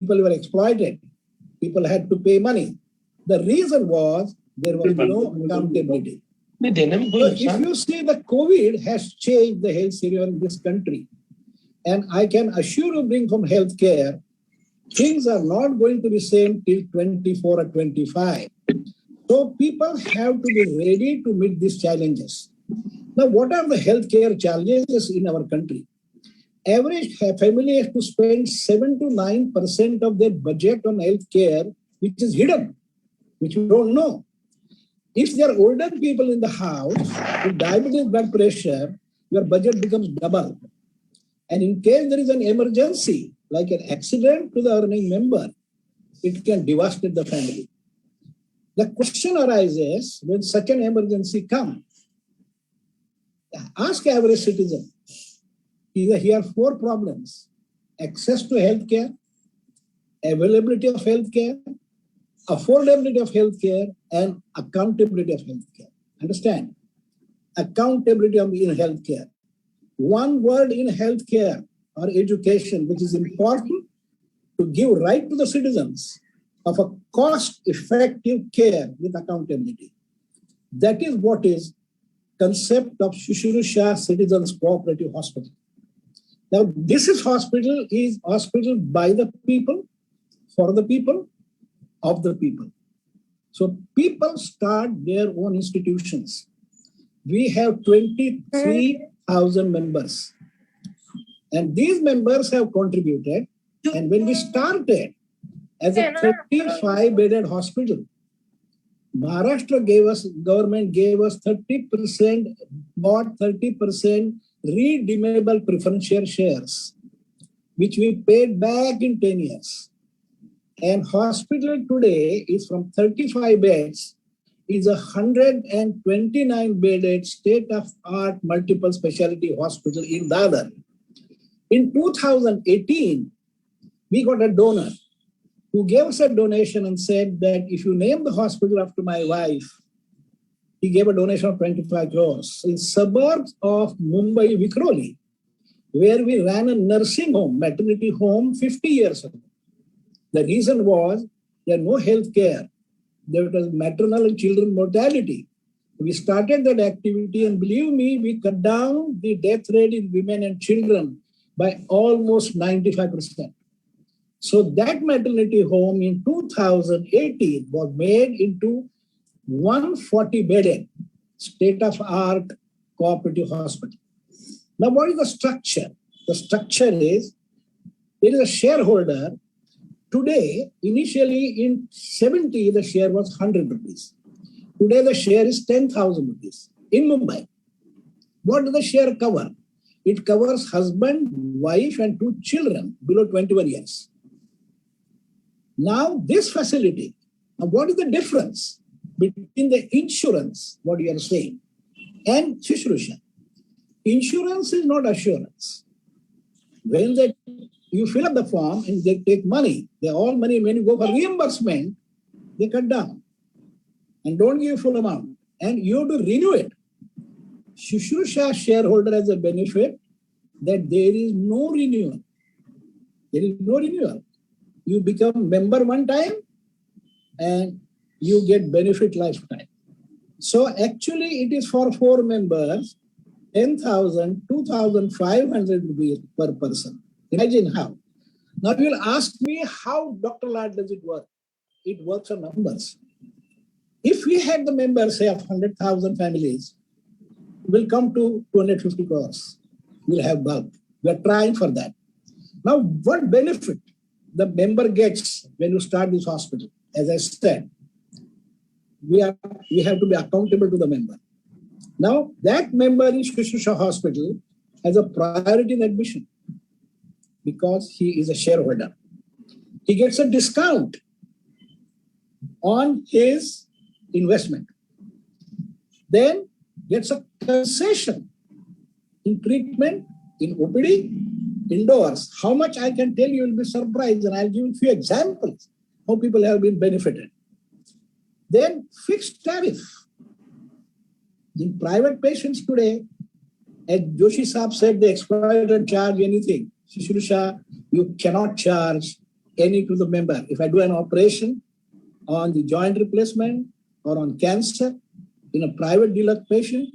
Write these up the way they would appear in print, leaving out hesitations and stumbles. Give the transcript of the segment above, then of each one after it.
People were exploited. People had to pay money. The reason was there was no accountability. So if you see, the COVID has changed the health scenario in this country. And I can assure you, bring from healthcare, things are not going to be same till 24 or 25. So people have to be ready to meet these challenges. Now, what are the healthcare challenges in our country? Average family has to spend 7 to 9% of their budget on healthcare, which is hidden, which we don't know. If there are older people in the house with diabetes, blood pressure, your budget becomes double. And in case there is an emergency, like an accident to the earning member, it can devastate the family. The question arises when such an emergency comes. Ask average citizen. Here are 4 problems: access to healthcare, availability of healthcare, affordability of healthcare, and accountability of healthcare. Understand? Accountability in healthcare. One word in healthcare or education, which is important to give right to the citizens of a cost-effective care with accountability. That is what is concept of Shushrusha Citizens Cooperative Hospital. Now, this is hospital by the people, for the people, of the people. So people start their own institutions. We have 23,000 members. And these members have contributed. And when we started as a 35-bedded hospital, Maharashtra government gave us 30%, bought 30% redeemable preferential shares, which we paid back in 10 years. And hospital today is from 35 beds, is a 129-bedded state-of-art multiple specialty hospital in Dadar. In 2018, we got a donor who gave us a donation and said that if you name the hospital after my wife, he gave a donation of 25 crores in suburbs of Mumbai, Vikhroli, where we ran a nursing home, maternity home 50 years ago. The reason was there was no health care. There was maternal and children mortality. We started that activity, and believe me, we cut down the death rate in women and children by almost 95%. So that maternity home in 2018 was made into 140-bedded state-of-art cooperative hospital. Now, what is the structure? The structure is, there is a shareholder. Today, initially in 70, the share was 100 rupees. Today, the share is 10,000 rupees in Mumbai. What does the share cover? It covers husband, wife, and 2 children below 21 years. Now, this facility, what is the difference between the insurance, what you are saying, and Shushrusha? Insurance is not assurance. When you fill up the form and they take money, all money, when you go for reimbursement, they cut down and don't give full amount. And you have to renew it. Shushrusha shareholder has a benefit that there is no renewal. There is no renewal. You become member one time and you get benefit lifetime. So actually it is for 4 members, 10,000, 2,500 rupees per person. Imagine how. Now you will ask me how, Dr. Lad, does it work? It works on numbers. If we had the members, say, of 100,000 families, we'll come to 250 crores. We'll have bulk. We're trying for that. Now, what benefit the member gets when you start this hospital? As I said, we have to be accountable to the member. Now, that member in Shushrusha Hospital has a priority in admission because he is a shareholder. He gets a discount on his investment. Then gets a concession in treatment, in OPD, indoors. How much I can tell you, will be surprised, and I'll give you a few examples how people have been benefited. Then fixed tariff. In private patients today, as Joshi Saab said, they exploit and charge anything. Shushrusha, you cannot charge any to the member. If I do an operation on the joint replacement or on cancer in a private deluxe patient,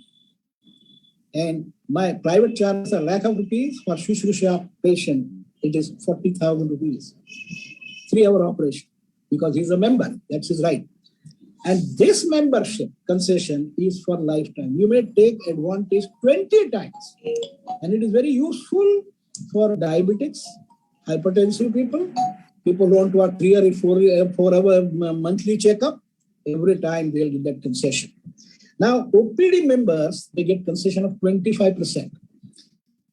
and my private charge is a lakh of rupees, for Shushrusha patient, it is 40,000 rupees. 3-hour operation, because he's a member, that's his right. And this membership concession is for lifetime. You may take advantage 20 times. And it is very useful for diabetics, hypertensive people who want to have 3 or 4 hour monthly checkup. Every time they'll get that concession. Now, OPD members, they get concession of 25%.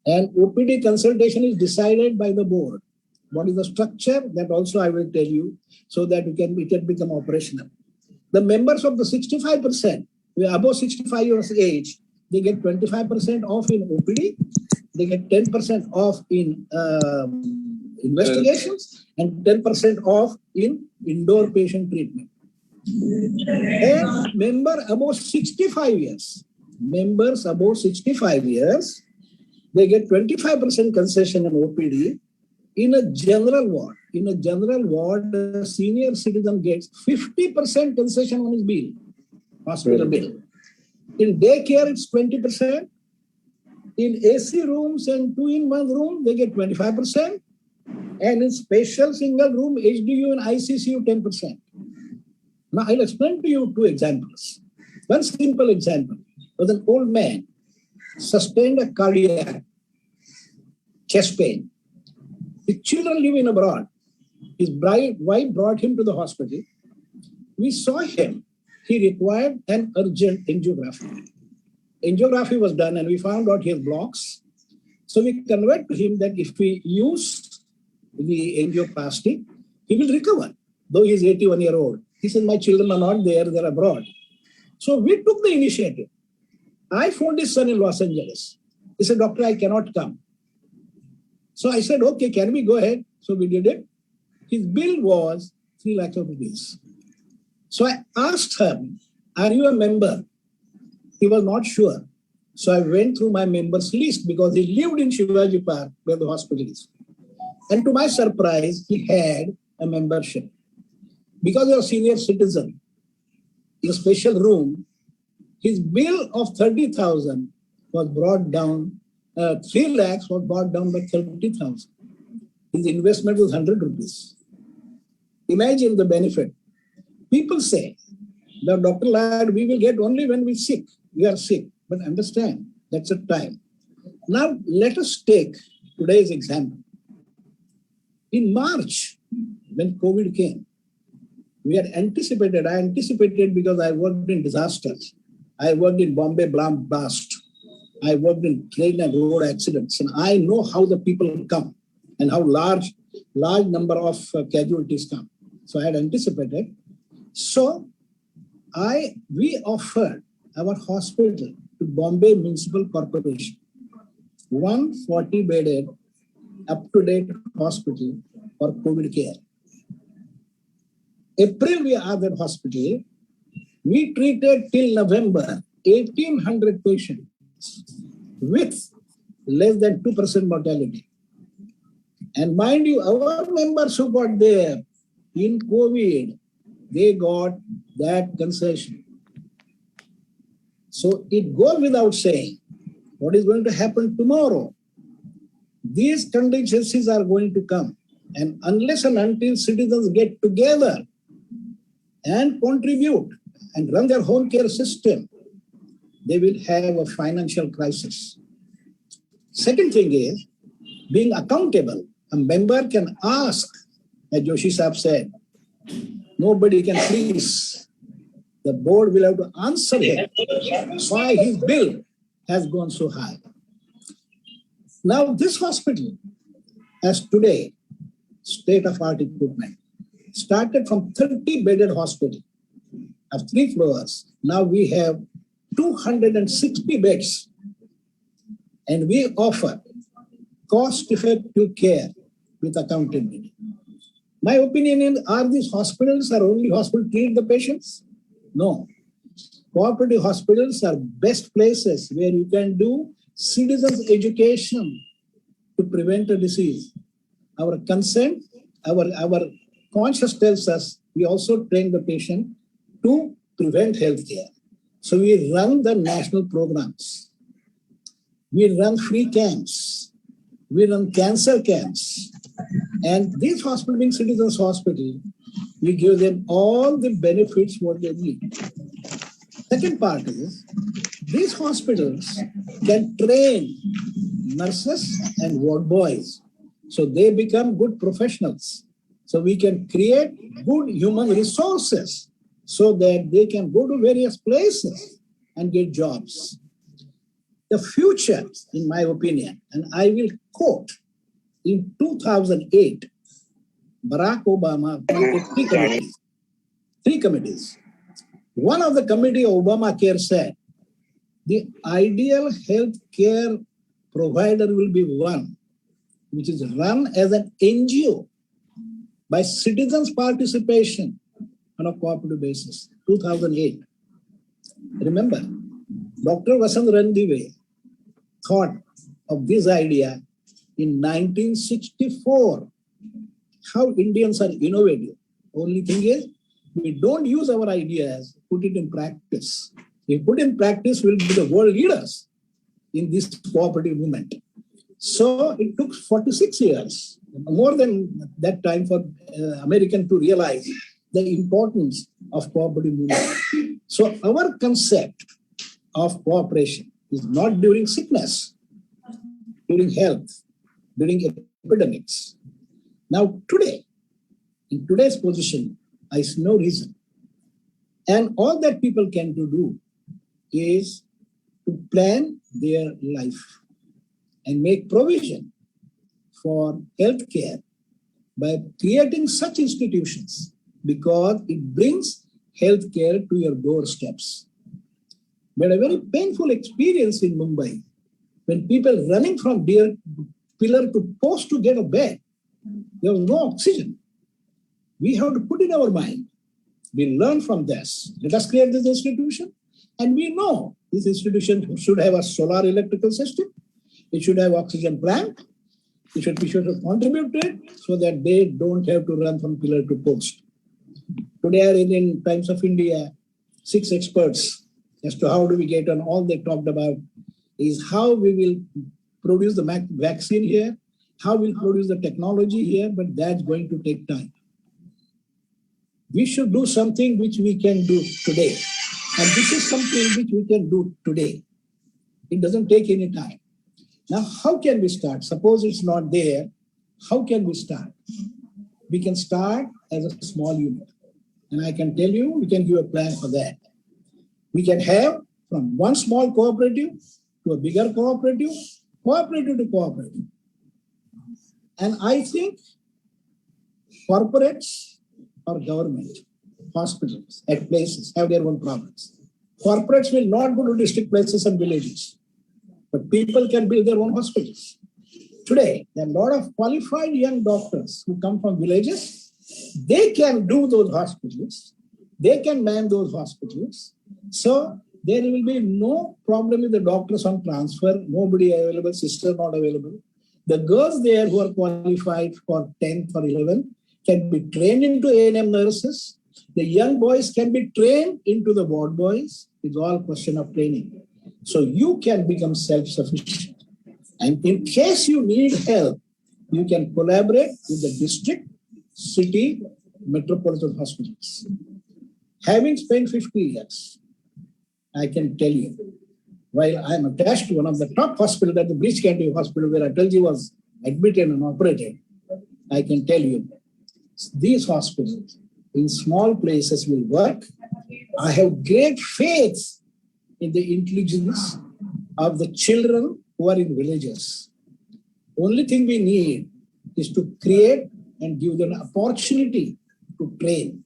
And OPD consultation is decided by the board. What is the structure? That also I will tell you, so that it can become operational. The members of the 65%, above 65 years age, they get 25% off in OPD. They get 10% off in investigations and 10% off in indoor patient treatment. And members above 65 years, they get 25% concession in OPD. In a general ward, the senior citizen gets 50% concession on his bill, hospital bill. In daycare, it's 20%. In AC rooms and 2-in-1 room, they get 25%. And in special single room, HDU and ICCU, 10%. Now, I'll explain to you 2 examples. One simple example was an old man sustained a cardiac chest pain. His children living abroad. His wife brought him to the hospital. We saw him. He required an urgent angiography. Angiography was done and we found out he has blocks. So we conveyed to him that if we use the angioplasty, he will recover, though he is 81 years old. He said, my children are not there, they're abroad. So we took the initiative. I phoned his son in Los Angeles. He said, doctor, I cannot come. So I said, okay, can we go ahead? So we did it. His bill was 3 lakhs of rupees. So I asked him, are you a member? He was not sure. So I went through my members list because he lived in Shivaji Park where the hospital is. And to my surprise, he had a membership. Because he was a senior citizen in a special room, his bill of 30,000 was brought down. 3 lakhs was brought down by 30,000. His investment was 100 rupees. Imagine the benefit. People say, that Dr. Lad, we will get only when we sick. We are sick. But understand, that's a time. Now, let us take today's example. In March, when COVID came, we had anticipated. I anticipated because I worked in disasters. I worked in Bombay blast. I worked in train and road accidents. And I know how the people come and how large number of casualties come. So I had anticipated. So we offered our hospital to Bombay Municipal Corporation, 140-bedded, up-to-date hospital for COVID care. April, we are that hospital. We treated till November 1,800 patients with less than 2% mortality. And mind you, our members who got there in COVID, they got that concession. So it goes without saying what is going to happen tomorrow. These contingencies are going to come. And unless and until citizens get together and contribute and run their home care system, they will have a financial crisis. Second thing is being accountable. A member can ask, as Joshi Saab said, nobody can please. The board will have to answer him why his bill has gone so high. Now this hospital, as today, state-of-art equipment, started from 30-bedded hospital of 3 floors. Now we have 260 beds. And we offer cost-effective care with accountability. My opinion is, are these hospitals are only hospitals to treat the patients? No. Cooperative hospitals are best places where you can do citizens' education to prevent a disease. Our consent our conscious tells us we also train the patient to prevent healthcare. So we run the national programs. We run free camps. We run cancer camps. And these hospitals, being Citizens Hospital, we give them all the benefits what they need. Second part is, these hospitals can train nurses and ward boys. So they become good professionals. So we can create good human resources so that they can go to various places and get jobs. The future, in my opinion, and I will quote, in 2008, Barack Obama appointed three committees. One of the committee of Obamacare said, the ideal health care provider will be one which is run as an NGO by citizens' participation on a cooperative basis. 2008. Remember, Dr. Vasant Randive thought of this idea in 1964. How Indians are innovative. Only thing is, we don't use our ideas, put it in practice. If put in practice, we'll be the world leaders in this cooperative movement. So it took 46 years, more than that time, for Americans to realize the importance of cooperative movement. So our concept of cooperation is not during sickness, during health, during epidemics. Now today, in today's position, I see no reason. And all that people can do is to plan their life and make provision for healthcare by creating such institutions, because it brings healthcare to your doorsteps. We had a very painful experience in Mumbai when people running from pillar to post to get a bed. There was no oxygen. We have to put in our mind, we learn from this. Let us create this institution. And we know this institution should have a solar electrical system. It should have oxygen plant. We should contribute to it so that they don't have to run from pillar to post. Today in Times of India, 6 experts as to how do we get on. All they talked about is how we will produce the vaccine here, how we'll produce the technology here, but that's going to take time. We should do something which we can do today. And this is something which we can do today. It doesn't take any time. Now, how can we start? Suppose it's not there. How can we start? We can start as a small unit. And I can tell you, we can give a plan for that. We can have from one small cooperative to a bigger cooperative, cooperative to cooperative. And I think corporates or government, hospitals at places have their own problems. Corporates will not go to district places and villages, but people can build their own hospitals. Today, there are a lot of qualified young doctors who come from villages. They can do those hospitals. They can man those hospitals. So there will be no problem with the doctors on transfer, nobody available, sister not available. The girls there who are qualified for 10th or 11th can be trained into A&M nurses. The young boys can be trained into the ward boys. It's all question of training. So you can become self-sufficient. And in case you need help, you can collaborate with the district, city, metropolitan hospitals. Having spent 50 years, I can tell you, while I am attached to one of the top hospitals, at the Breach Candy Hospital, where Atalji was admitted and operated, I can tell you, these hospitals in small places will work. I have great faith in the intelligence of the children who are in villages. Only thing we need is to create and give them an opportunity to train.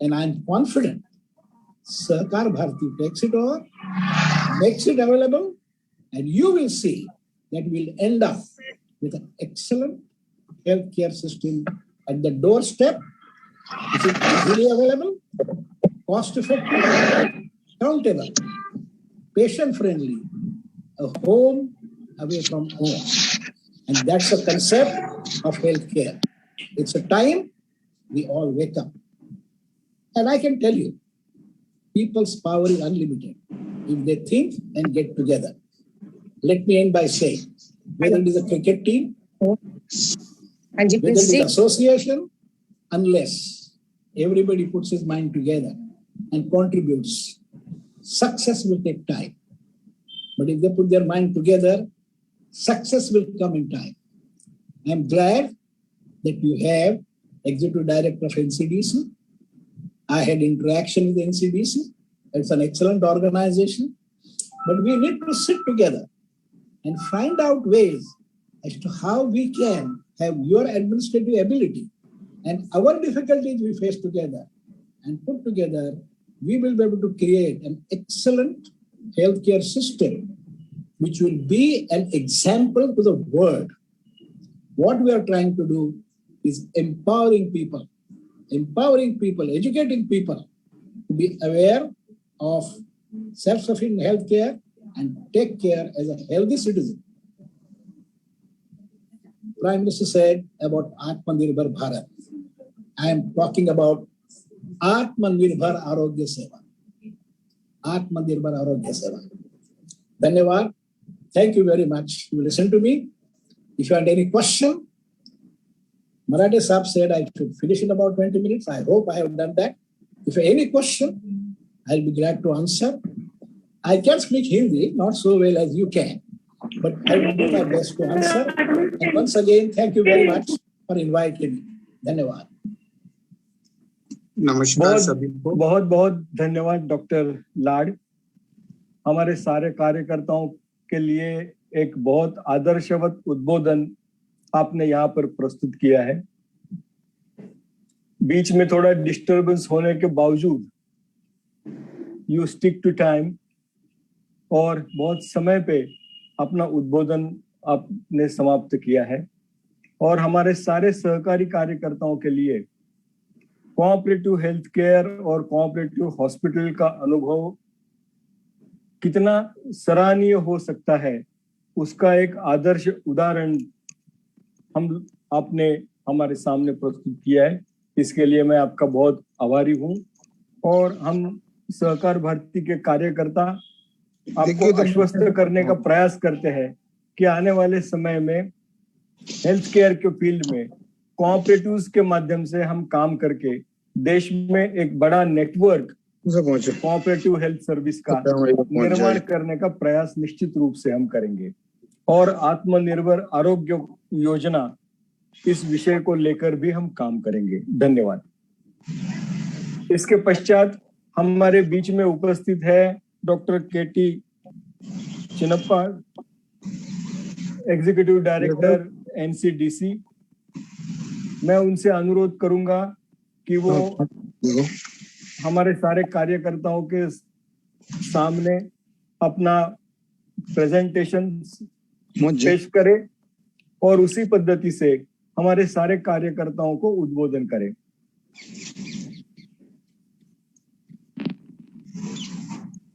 And I'm confident Sahakar Bharati takes it over, makes it available, and you will see that we'll end up with an excellent healthcare system at the doorstep, which is easily available, cost-effective, accountable, patient-friendly, a home away from home. And that's the concept of healthcare. It's a time we all wake up. And I can tell you, people's power is unlimited if they think and get together. Let me end by saying, whether it is a cricket team, whether it is an association, unless everybody puts his mind together and contributes, success will take time. But if they put their mind together, success will come in time. I'm glad that you have Executive Director of NCDC. I had interaction with NCDC. It's an excellent organization. But we need to sit together and find out ways as to how we can have your administrative ability and our difficulties we face together and put together, we will be able to create an excellent healthcare system which will be an example to the world. What we are trying to do is empowering people, educating people to be aware of self-sufficient healthcare and take care as a healthy citizen. Prime Minister said about Atmanirbhar Bharat. I am talking about Atmanirbhar Arogya Seva. Atmanirbhar Arogya Seva. Dhanyavad. Thank you very much. You listen to me. If you have any question, Marathe Saab said I should finish in about 20 minutes. I hope I have done that. If you have any question, I'll be glad to answer. I can speak Hindi, not so well as you can, but I will do my best to answer. And once again, thank you very much for inviting me. Dhanyavad. नमस्कार सभी को बहुत बहुत धन्यवाद doctor लाड। हमारे सारे कार्यकर्ताओं के लिए एक बहुत आदर्शवत उद्बोधन आपने यहाँ पर प्रस्तुत किया है। बीच में थोड़ा डिस्टरबेंस होने के बावजूद यू स्टिक टू टाइम और बहुत समय पे अपना उद्बोधन आपने समाप्त किया है और हमारे सारे सहकारी कार्यकर्ताओं के लिए कोऑपरेटिव हेल्थ केयर और कोऑपरेटिव हॉस्पिटल का अनुभव कितना सराहनीय हो सकता है उसका एक आदर्श उदाहरण आपने हमारे सामने प्रस्तुत किया है। इसके लिए मैं आपका बहुत आभारी हूं और हम सहकार भारती के कार्यकर्ता आपको आश्वस्त करने का प्रयास करते हैं कि आने वाले समय में हेल्थ केयर के फील्ड में कोऑपरेटिव्स के माध्यम से हम काम करके देश में एक बड़ा नेटवर्क कोऑपरेटिव हेल्थ सर्विस का निर्माण करने का प्रयास निश्चित रूप से हम करेंगे और आत्मनिर्भर आरोग्य योजना इस विषय को लेकर भी हम काम करेंगे। धन्यवाद। इसके पश्चात हमारे बीच में उपस्थित है डॉक्टर केटी चिनप्पा, एग्जीक्यूटिव डायरेक्टर एनसीडीसी। मैं उनसे अनुरोध करूंगा कि वो हमारे सारे कार्यकर्ताओं के सामने अपना प्रेजेंटेशन पेश करे और उसी पद्धति से हमारे सारे कार्यकर्ताओं को उद्बोधन करें।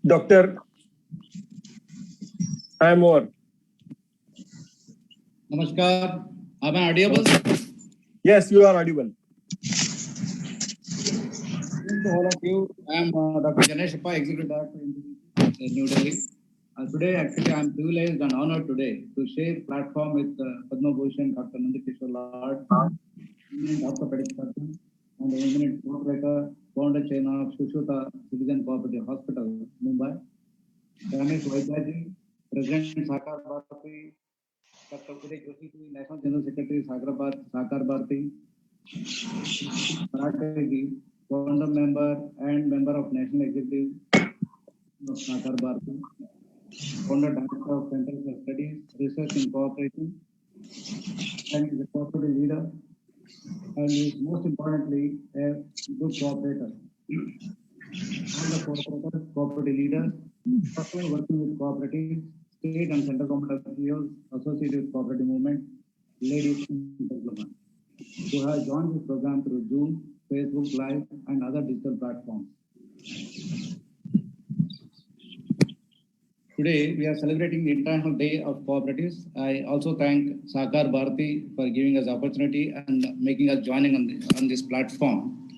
Doctor Amor. Namaskar. Am I audible? Yes, you are audible. To all of you, I am Dr. Ganesh Appa, Executive Director in New Delhi. Today, actually, I am privileged and honored today to share platform with Padma Bhushan, Dr. Nandakishore Lad, orthopedic surgeon, and the eminent co-operator, founder chain of Shushruta Citizen Cooperative Hospital, Mumbai. Ganesh Vaidyaji, President Sakar Bharati, Dr. Uday Joshi, National General Secretary, Sakar Bharati, Marathe, founder member and member of National Executive of Sakar Bharati, founder director of Center for Studies, Research and Cooperation, and is a cooperative leader, and is most importantly a good cooperator. All the cooperators, cooperative leaders, personally working with cooperatives, state and central government officials associated with cooperative movement, ladies and gentlemen, who have joined this program through Zoom, Facebook Live, and other digital platforms. Today, we are celebrating the International Day of Cooperatives. I also thank Sakar Bharati for giving us opportunity and making us joining on this platform.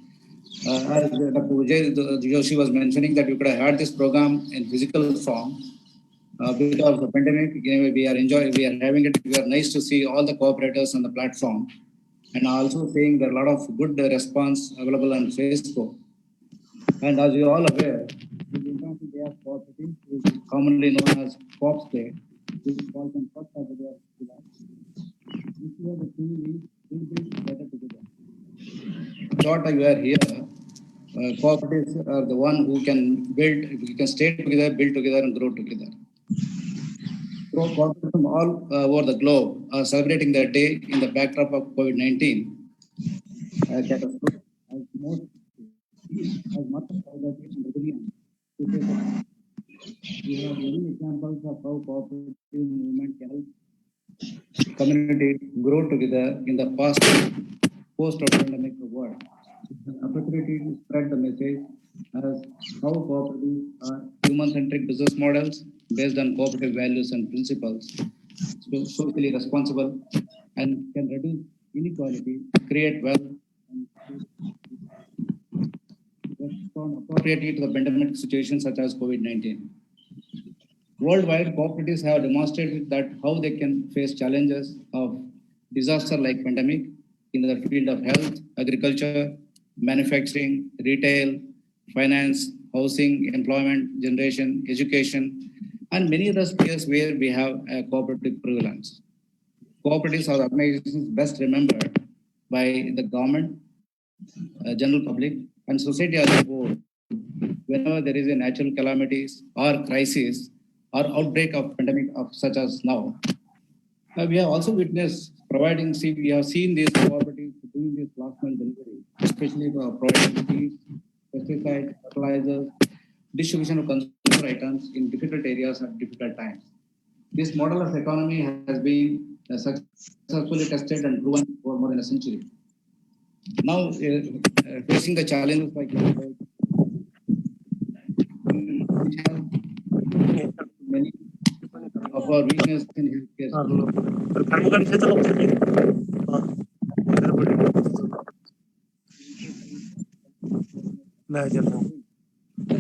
As Dr. Vijay Joshi was mentioning that we could have had this program in physical form. Because of the pandemic, anyway, we are having it. We are nice to see all the cooperators on the platform, and also seeing there are a lot of good response available on Facebook. And as you are all aware, the International Day of Cooperatives is commonly known as COPS Day, which falls on first Saturday of July. This year the theme is Build It Better Together. Thought you are here. Cooperatives are the one who can build, we can stay together, build together, and grow together. So cooperatives from all over the globe are celebrating their day in the backdrop of COVID-19 catastrophe as much as solidarity and resilience. We have many examples of how cooperative movement can help community grow together in the post-pandemic world. An opportunity to spread the message as how cooperatives are human-centric business models based on cooperative values and principles, socially responsible, and can reduce inequality, create wealth, and respond appropriately to the pandemic situation such as COVID-19. Worldwide, cooperatives have demonstrated that how they can face challenges of disaster like pandemic in the field of health, agriculture, manufacturing, retail, finance, housing, employment, generation, education, and many other spheres where we have a cooperative prevalence. Cooperatives are organizations best remembered by the government, general public, and society as a whole whenever there is a natural calamities or crisis or outbreak of pandemic of such as now. We have also witnessed we have seen these cooperatives doing this last mile delivery, especially for providing seeds, pesticides, fertilizers, distribution of consumer items in difficult areas at difficult times. This model of economy has been successfully tested and proven for more than a century. Now, facing the challenges like which have many of our weakness in healthcare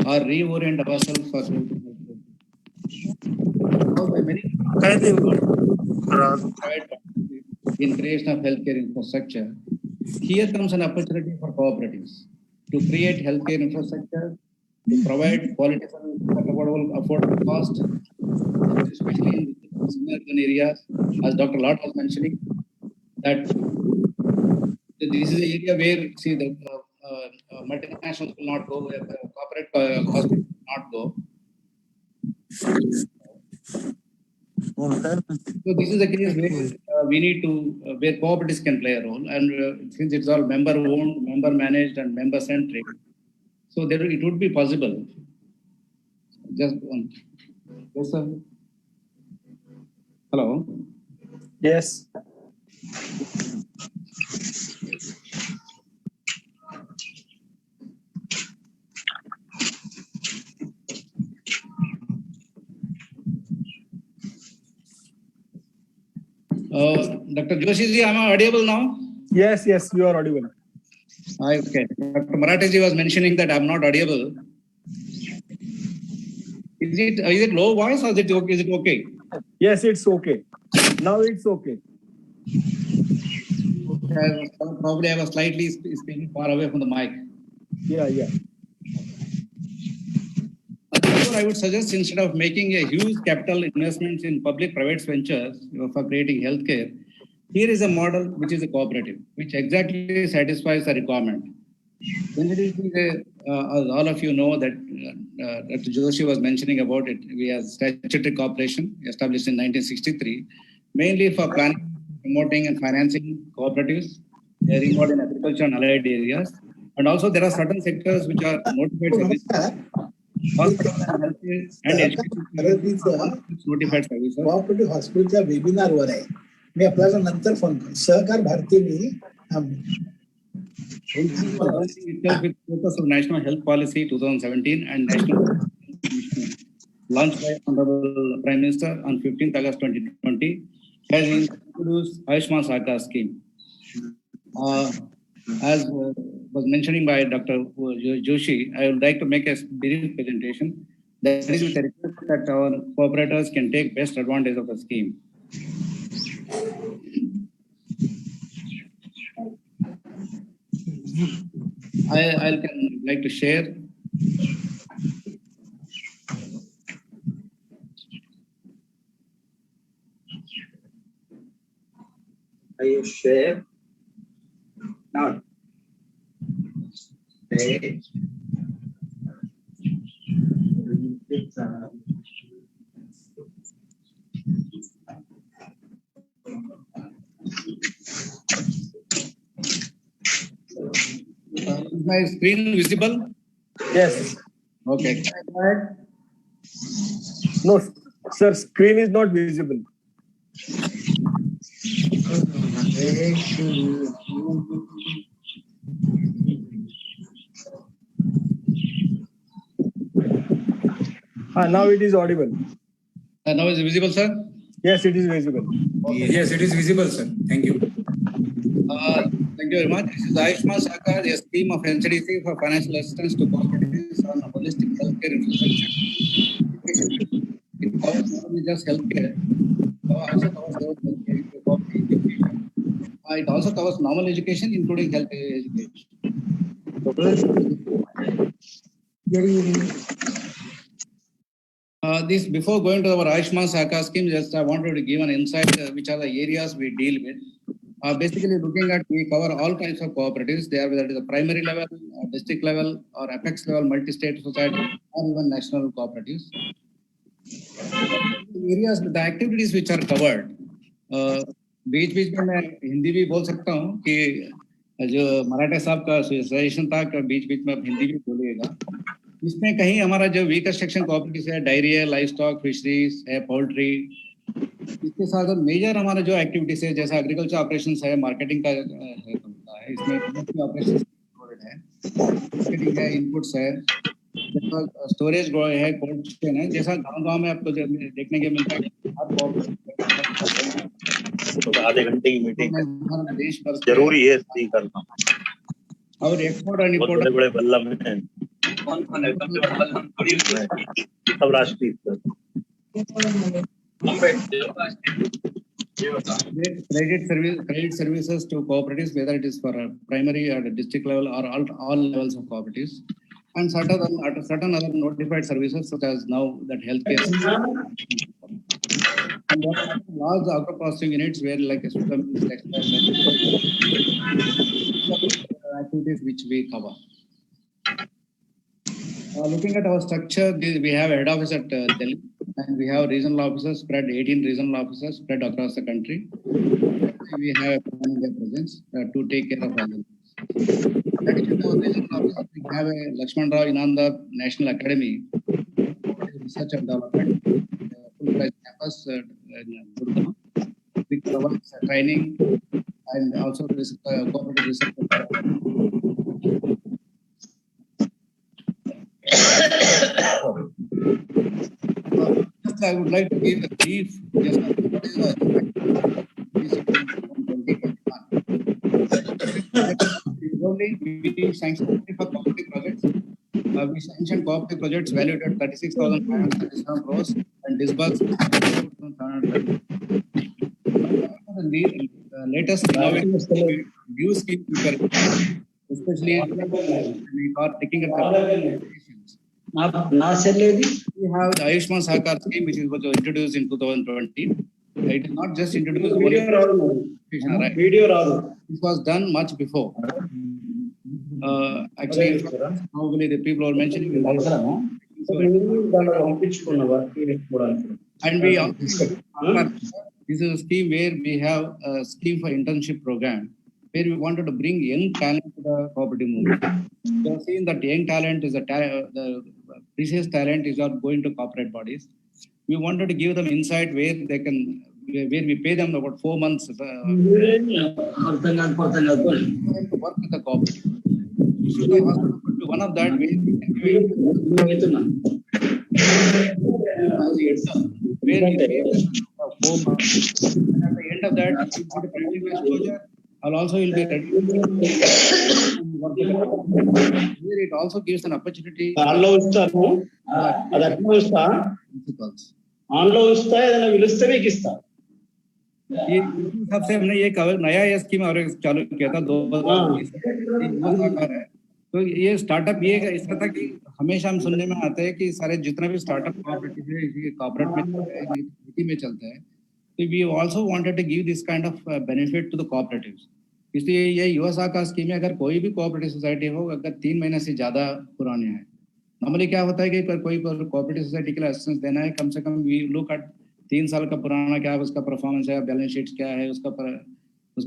or reorient ourselves for by many in creation of healthcare infrastructure. Here comes an opportunity for cooperatives to create healthcare infrastructure, to provide quality service at affordable cost, especially in urban areas, as Dr. Lott was mentioning, that this is an area where, see, the multinationals will not go, where the corporate hospitals will not go. So this is a case where we need to, where cooperatives can play a role, and since it's all member-owned, member-managed, and member-centric, so there it would be possible. Just one. Yes, sir. Hello. Yes. Dr. Joshi ji, am I audible now? Yes, you are audible. Okay. Dr. Marathi ji was mentioning that I'm not audible. Is it low voice or is it okay? Yes, it's okay. Now it's okay. Probably I was slightly speaking far away from the mic. Yeah. Therefore, I would suggest instead of making a huge capital investments in public-private ventures for creating healthcare, here is a model which is a cooperative, which exactly satisfies the requirement. As all of you know that Dr. Joshi was mentioning about it, we have statutory corporation established in 1963, mainly for planning, promoting and financing cooperatives. They are involved in agriculture and allied areas. And also there are certain sectors which are notified services. Hospital and healthcare and education notified services. Cooperative हॉस्पिटलच्या वेबिनारवर आहे. मी आपल्याला नंतर phone करतो. सहकार भारतीने itself with focus of National Health Policy 2017 and National Health Commission launched by Honorable Prime Minister on 15th August 2020, has introduced Ayushman Sahakar scheme. As was mentioning by Dr. Joshi, I would like to make a brief presentation. That is with a request that our cooperators can take best advantage of the scheme. I can like to share. Are you share? Not. Okay. Is my screen visible? Yes. Okay. No, sir, screen is not visible. Now it is audible. Now is it visible, sir? Yes, it is visible. Okay. Yes, it is visible, sir. Thank you. Thank you very much. This is Ayushman Sahakar, a scheme of NCDC for financial assistance to cooperatives on holistic healthcare infrastructure. It covers not only just healthcare, it also covers education. It also covers normal education, including health education. This before going to our Ayushman Sahakar scheme, just I wanted to give an insight which are the areas we deal with. Basically, looking at we cover all kinds of cooperatives. They are whether it is a primary level, district level, or apex level, multi-state society, or even national cooperatives. Areas with the activities which are covered. बीच में मैं हिंदी भी बोल सकता हूँ कि जो मराठा साहब का सजेशन था कि बीच में आप हिंदी भी बोलिएगा. इसमें कहीं हमारा जो वीकर सेक्शन कॉपरेटिव है, डायरी है, लाइव स्टॉक, फिशरीज है, पोल्ट्री. इसके साथ मेजर हमारा जो एक्टिविटीज है जैसा एग्रीकल्चर ऑपरेशंस है, मार्केटिंग का है, इसमें ऑपरेशंस है, मार्केटिंग है, इनपुट्स है, स्टोरेज है, कोल्ड चेन है. जैसा गांव में आपको देखने के मिलता है तो आधे घंटे की मीटिंग देश भर जरूरी है इसलिए करना. और एक्सपोर्ट और इम्पोर्ट बड़े बड़े बल्लभ हैं सब राष्ट्रीय स्तर. credit services to cooperatives, whether it is for a primary or a district level or all levels of cooperatives, and certain other notified services such as now that healthcare. And large agro processing units where like activities which we cover. Looking at our structure, we have a head office at Delhi, and we have regional offices spread, 18 regional offices spread across the country. We have a presence to take care of all of this. We have a Lakshman Rao Inanda National Academy, Research and Development, full-fledged campus in Gurgaon. We provide training and also cooperative research. I would like to give a brief just we sanctioned for cooperative projects. We sanctioned cooperative projects valued at 36,537 crores and disbursed 700. The latest new scheme, especially we are taking up applications. We have the Ayushman Sahakar scheme, which was introduced in 2020. It is not just introduced. Right? This was done much before. Actually, probably the people are mentioning. And we this is a scheme where we have a scheme for internship program, where we wanted to bring young talent to the cooperative movement. We have seen that young talent is the precious talent is not going to corporate bodies. We wanted to give them insight where they can, where we pay them about 4 months to work with the cooperative. One of that way we can give where you pay 4 months. And at the end of that, you get a practical exposure, and also you'll be ready to work with the company. Here it also gives an opportunity. ఆన్లో ఇస్తాను అది అట్లా ఇస్తా Principals. ఆన్లో ఇస్తా ఏదైనా పిలిస్తే మీకు ఇస్తా ये इसी हिसाब से हमने ये नया ये स्कीम और चालू किया था 2020 है। तो ये स्टार्टअप ये इसका था कि हमेशा हम सुनने में आते हैं कि सारे जितना भी स्टार्टअप कोऑपरेटिव है कॉर्पोरेट में नीति में चलता है, तो we also wanted to give this kind of benefit to the cooperatives. इसलिए ये युवा का स्कीम है, अगर कोई भी कोऑपरेटिव सोसाइटी हो अगर 3 महीने से ज्यादा पुराने हैं, नॉर्मली क्या होता है कि कोई कोऑपरेटिव सोसाइटी के लिए असिस्टेंस देना है, कम से कम वी लुक एट 3 साल का पुराना क्या है, उसका परफॉर्मेंस है, बैलेंस शीट क्या है, उसका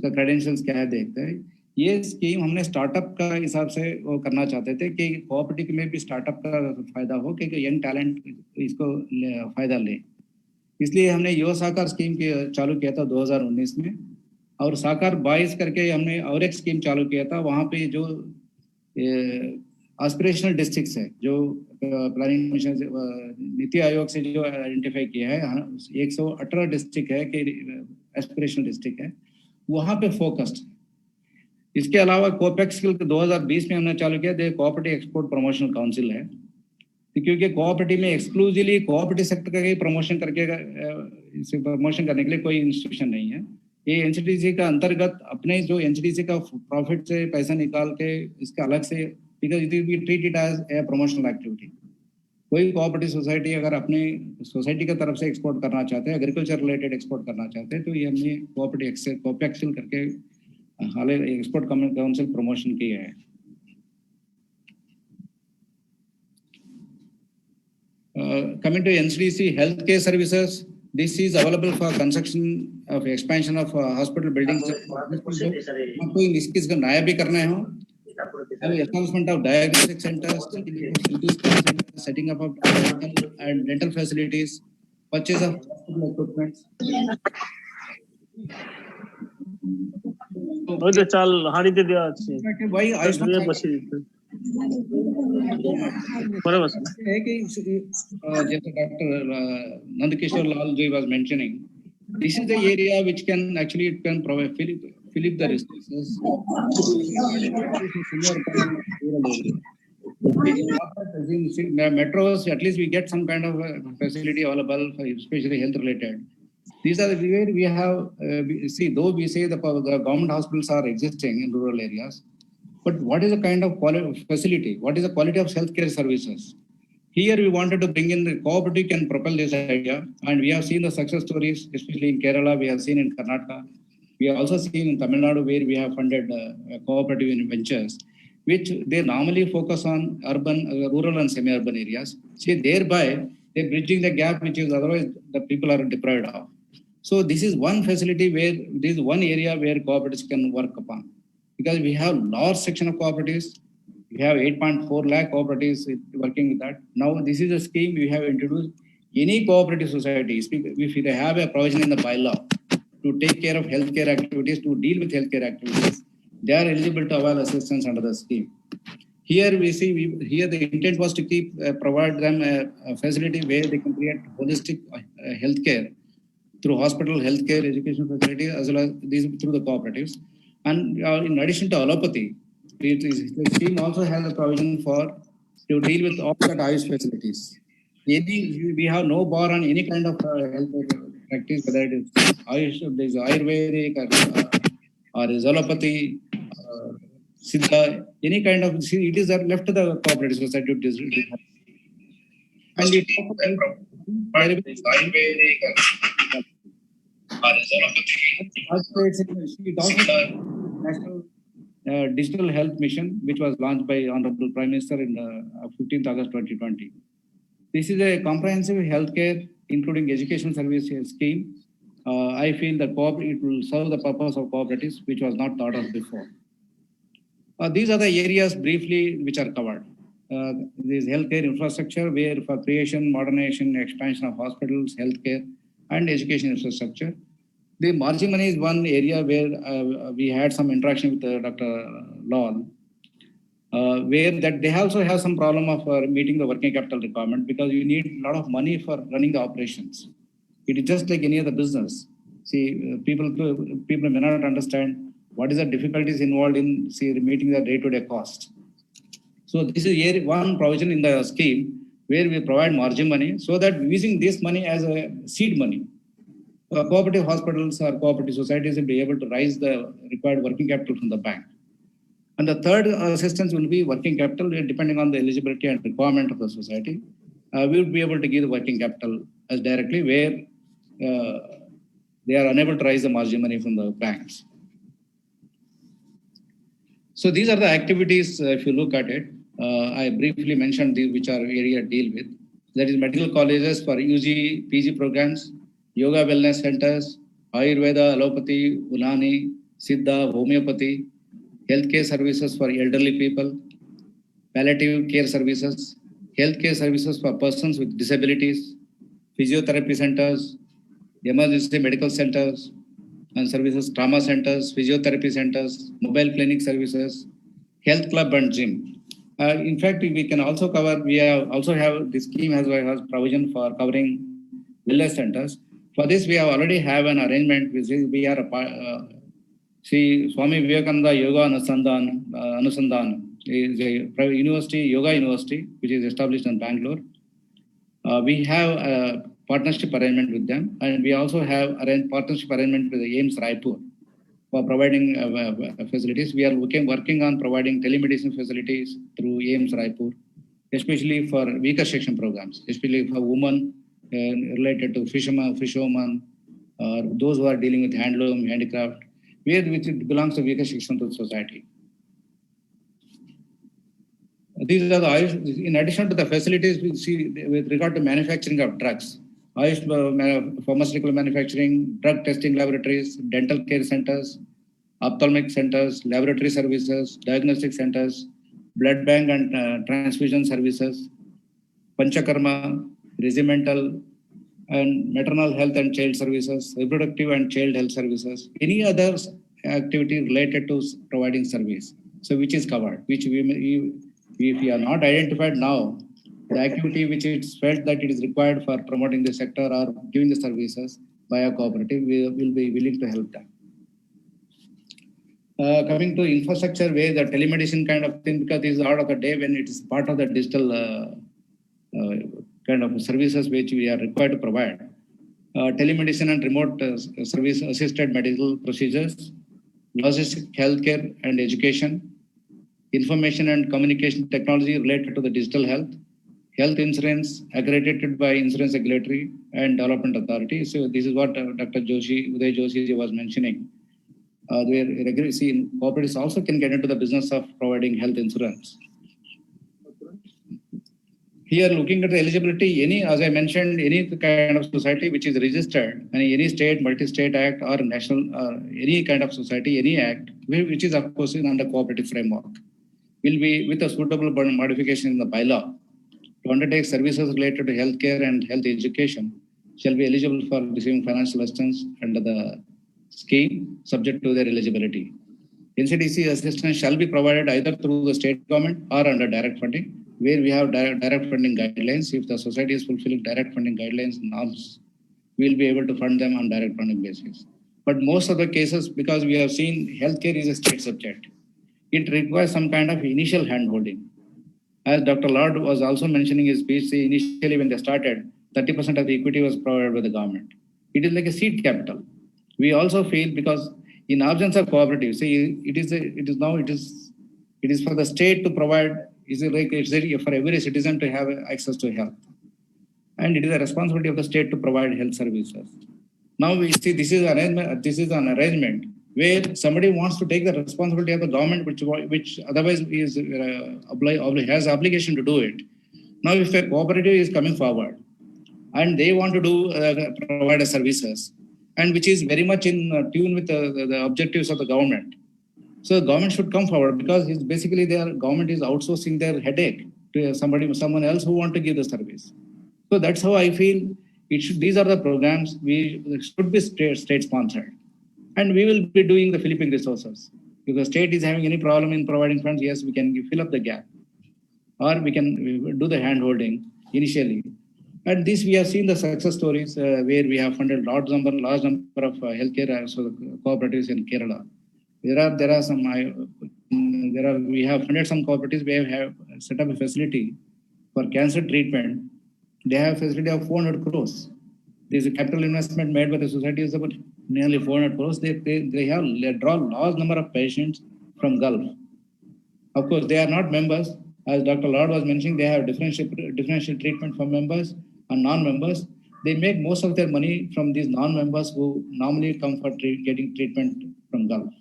क्रेडेंशियल्स क्या है देखते हैं। ये स्कीम हमने स्टार्टअप का हिसाब से वो करना चाहते थे कि कोऑपरेटिव में भी स्टार्टअप का फायदा हो, कि यंग टैलेंट इसको फायदा ले। इसलिए हमने युवा साकार स्कीम चालू किया था 2019 में, और साकार 22 करके हमने और एक स्कीम चालू किया था। वहाँ पे जो एस्पिरेशनल डिस्ट्रिक्ट्स है, जो प्लानिंग मिशन नीति आयोग से जो आइडेंटिफाई किया है, 118 डिस्ट्रिक्ट है कि एस्पिरेशनल डिस्ट्रिक्ट है, वहाँ पे फोकस्ड। इसके अलावा कोपेक्स 2020 में हमने चालू किया, कोऑपरेटिव एक्सपोर्ट प्रमोशन काउंसिल है, क्योंकि कोऑपरेटिव में एक्सक्लूसिवली कोऑपरेटिव सेक्टर का ही प्रमोशन करने के लिए कोई इंस्टीट्यूशन नहीं है। ये एनसीडीसी का अंतर्गत अपने जो एनसीडीसी का प्रॉफिट से पैसा निकाल के इसका अलग से, because it we treat it as a promotional activity. कोई कोऑपरेटिव सोसाइटी अगर अपने सोसाइटी की तरफ से एक्सपोर्ट करना चाहते हैं, एग्रीकल्चर रिलेटेड एक्सपोर्ट करना चाहते हैं, तो ये हमने कोऑपरेटिव कोपेक्सिल करके हाल एक्सपोर्ट काउंसिल प्रमोशन किया है। Coming to NCDC healthcare services, this is available for construction of expansion of hospital buildings. आपको इसका नया भी करना है, establishment of diagnostic centers, setting up of and dental facilities, purchase of hospital equipment. ওই তো চাল হাঁড়িতে দেওয়া আছে भाई आयुष्मान বসে পরে বসে है कि जैसे doctor Nandkishore Lal ji was mentioning, this is the area which can actually it can provide fill up the resources. Metros, at least we get some kind of facility available for especially health related. These are where we have see, though we say the government hospitals are existing in rural areas, but what is the kind of facility? What is the quality of healthcare services? Here we wanted to bring in the cooperative can propel this idea, and we have seen the success stories, especially in Kerala, we have seen in Karnataka. We have also seen in Tamil Nadu where we have funded cooperative ventures, which they normally focus on urban, rural and semi-urban areas. See, thereby they're bridging the gap which is otherwise the people are deprived of. So this is one facility where this is one area where cooperatives can work upon, because we have large section of cooperatives. We have 8.4 lakh cooperatives working with that. Now this is a scheme we have introduced. Any cooperative societies, if they have a provision in the bylaw to take care of healthcare activities, to deal with healthcare activities, they are eligible to avail assistance under the scheme. Here we see, here the intent was to provide them a facility where they can create holistic healthcare through hospital, healthcare, education facility, as well as these through the cooperatives. And in addition to allopathy, the scheme also has a provision for to deal with all the Ayush facilities. We have no bar on any kind of health practice, whether it is Ayush, there is Ayurvedic or is allopathy, Siddha, any kind of, it is left to the cooperative society to decide. And it also National Digital Health Mission, which was launched by Honorable Prime Minister in 15th August 2020. This is a comprehensive healthcare, including education service scheme. I feel that it will serve the purpose of cooperatives, which was not thought of before. These are the areas briefly which are covered. This healthcare infrastructure, where for creation, modernization, expansion of hospitals, healthcare, and education infrastructure. The margin money is one area where we had some interaction with Dr. Lal. where that they also have some problem of meeting the working capital requirement because you need a lot of money for running the operations. It is just like any other business. See, people may not understand what is the difficulties involved in meeting the day-to-day cost. So this is one provision in the scheme where we provide margin money so that using this money as a seed money, cooperative hospitals or cooperative societies will be able to raise the required working capital from the bank. And the third assistance will be working capital, depending on the eligibility and requirement of the society. We will be able to give the working capital as directly where they are unable to raise the margin money from the banks. So these are the activities, if you look at it, I briefly mentioned these which are area deal with. That is medical colleges for UG, PG programs, yoga wellness centers, Ayurveda, allopathy, Unani, Siddha, homeopathy, healthcare services for elderly people, palliative care services, healthcare services for persons with disabilities, physiotherapy centers, emergency medical centers and services, trauma centers, physiotherapy centers, mobile clinic services, health club and gym. In fact, we can also cover, this scheme has provision for covering wellness centers. For this, we already have an arrangement with, we are Swami Vivekananda Yoga Anusandhan is a private university, yoga university, which is established in Bangalore. We have a partnership arrangement with them, and we also have a partnership arrangement with the AIIMS Raipur for providing facilities. We are working on providing telemedicine facilities through AIIMS Raipur, especially for weaker section programs, especially for women related to fishermen, or those who are dealing with handloom, handicraft, which belongs to weaker section of the society. These are the, in addition to the facilities we see with regard to manufacturing of drugs, pharmaceutical manufacturing, drug testing laboratories, dental care centers, ophthalmic centers, laboratory services, diagnostic centers, blood bank and transfusion services, Panchakarma, regimental and maternal health and child services, reproductive and child health services, any other activity related to providing service. So which is covered, which if we are not identified now, the activity which is felt that it is required for promoting the sector or giving the services by a cooperative, we will be willing to help them. Coming to infrastructure where the telemedicine kind of thing, because this is out of the day when it is part of the digital kind of services which we are required to provide. Telemedicine and remote service assisted medical procedures, logistics, healthcare and education, information and communication technology related to the digital health, health insurance accredited by Insurance Regulatory and Development Authority. So this is what Dr. Uday Joshi was mentioning. Where cooperatives also can get into the business of providing health insurance. Here, looking at the eligibility, as I mentioned, any kind of society which is registered, any state, multi-state act or national, any kind of society, any act, which is of course under cooperative framework, will be with a suitable modification in the bylaw to undertake services related to healthcare and health education shall be eligible for receiving financial assistance under the scheme subject to their eligibility. NCDC assistance shall be provided either through the state government or under direct funding, where we have direct funding guidelines. If the society is fulfilling direct funding guidelines and norms, we will be able to fund them on direct funding basis. But most of the cases, because we have seen healthcare is a state subject, it requires some kind of initial handholding. As Dr. Lord was also mentioning in his speech, initially when they started, 30% of the equity was provided by the government. It is like a seed capital. We also feel because in absence of cooperatives, it is for the state to provide. It's for every citizen to have access to health, and it is a responsibility of the state to provide health services. Now we see this is an arrangement where somebody wants to take the responsibility of the government, which otherwise is has obligation to do it. Now, if a cooperative is coming forward and they want to provide services, and which is very much in tune with the objectives of the government. So the government should come forward because it's basically their government is outsourcing their headache to someone else who want to give the service. So that's how I feel these are the programs should be state sponsored. And we will be doing the Philippine resources. If the state is having any problem in providing funds, yes, we can fill up the gap. or we can do the hand holding initially. And this we have seen the success stories where we have funded large number of healthcare cooperatives in Kerala. There are some we have funded some cooperatives. We have set up a facility for cancer treatment. They have a facility of 400 crores. There's a capital investment made by the society is about nearly 400 crores. They draw large number of patients from Gulf. Of course, they are not members. As Dr. Lord was mentioning, they have differential treatment for members and non-members. They make most of their money from these non-members who normally come for getting treatment from Gulf.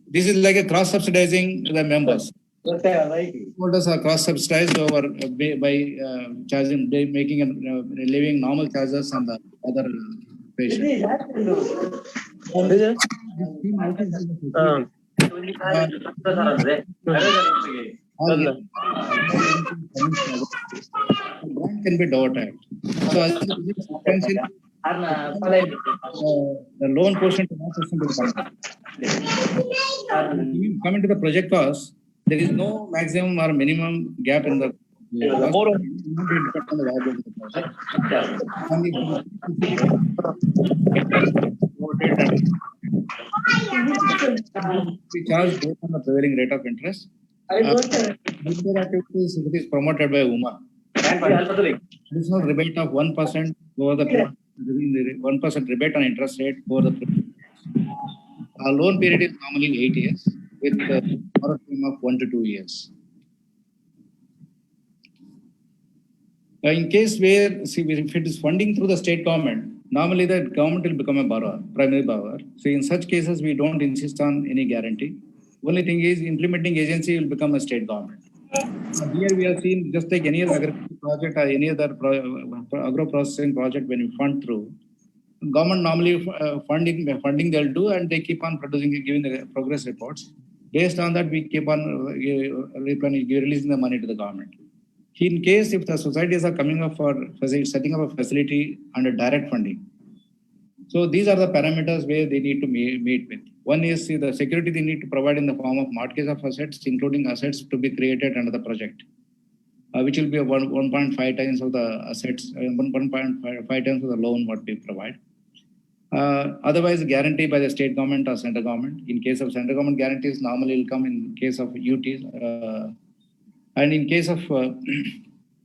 This is like a cross-subsidizing the members. Holders are cross-subsidized over by charging, making levying normal charges on the other patients. Grant can be diverted. So as the loan portion to that system will come. Coming to the project cost, there is no maximum or minimum gap in the we charge based on the prevailing rate of interest. Activities it is promoted by UMA. Additional rebate of 1% over the 1% rebate on interest rate over the loan period is normally 8 years with a moratorium of 1 to 2 years. In case where, see, if it is funding through the state government, normally the government will become a borrower, primary borrower. So in such cases, we don't insist on any guarantee. Only thing is implementing agency will become a state government. Here we have seen just like any other agriculture project or any other agro-processing project when you fund through, government normally funding they'll do and they keep on producing, giving the progress reports. Based on that, we keep on releasing the money to the government. In case if the societies are coming up for setting up a facility under direct funding, so these are the parameters where they need to meet with. One is the security they need to provide in the form of mortgage of assets, including assets to be created under the project, which will be 1.5 times of the assets, 1.5 times of the loan what we provide. Otherwise, guarantee by the state government or central government. In case of central government guarantees, normally will come in case of UTs. And in case of,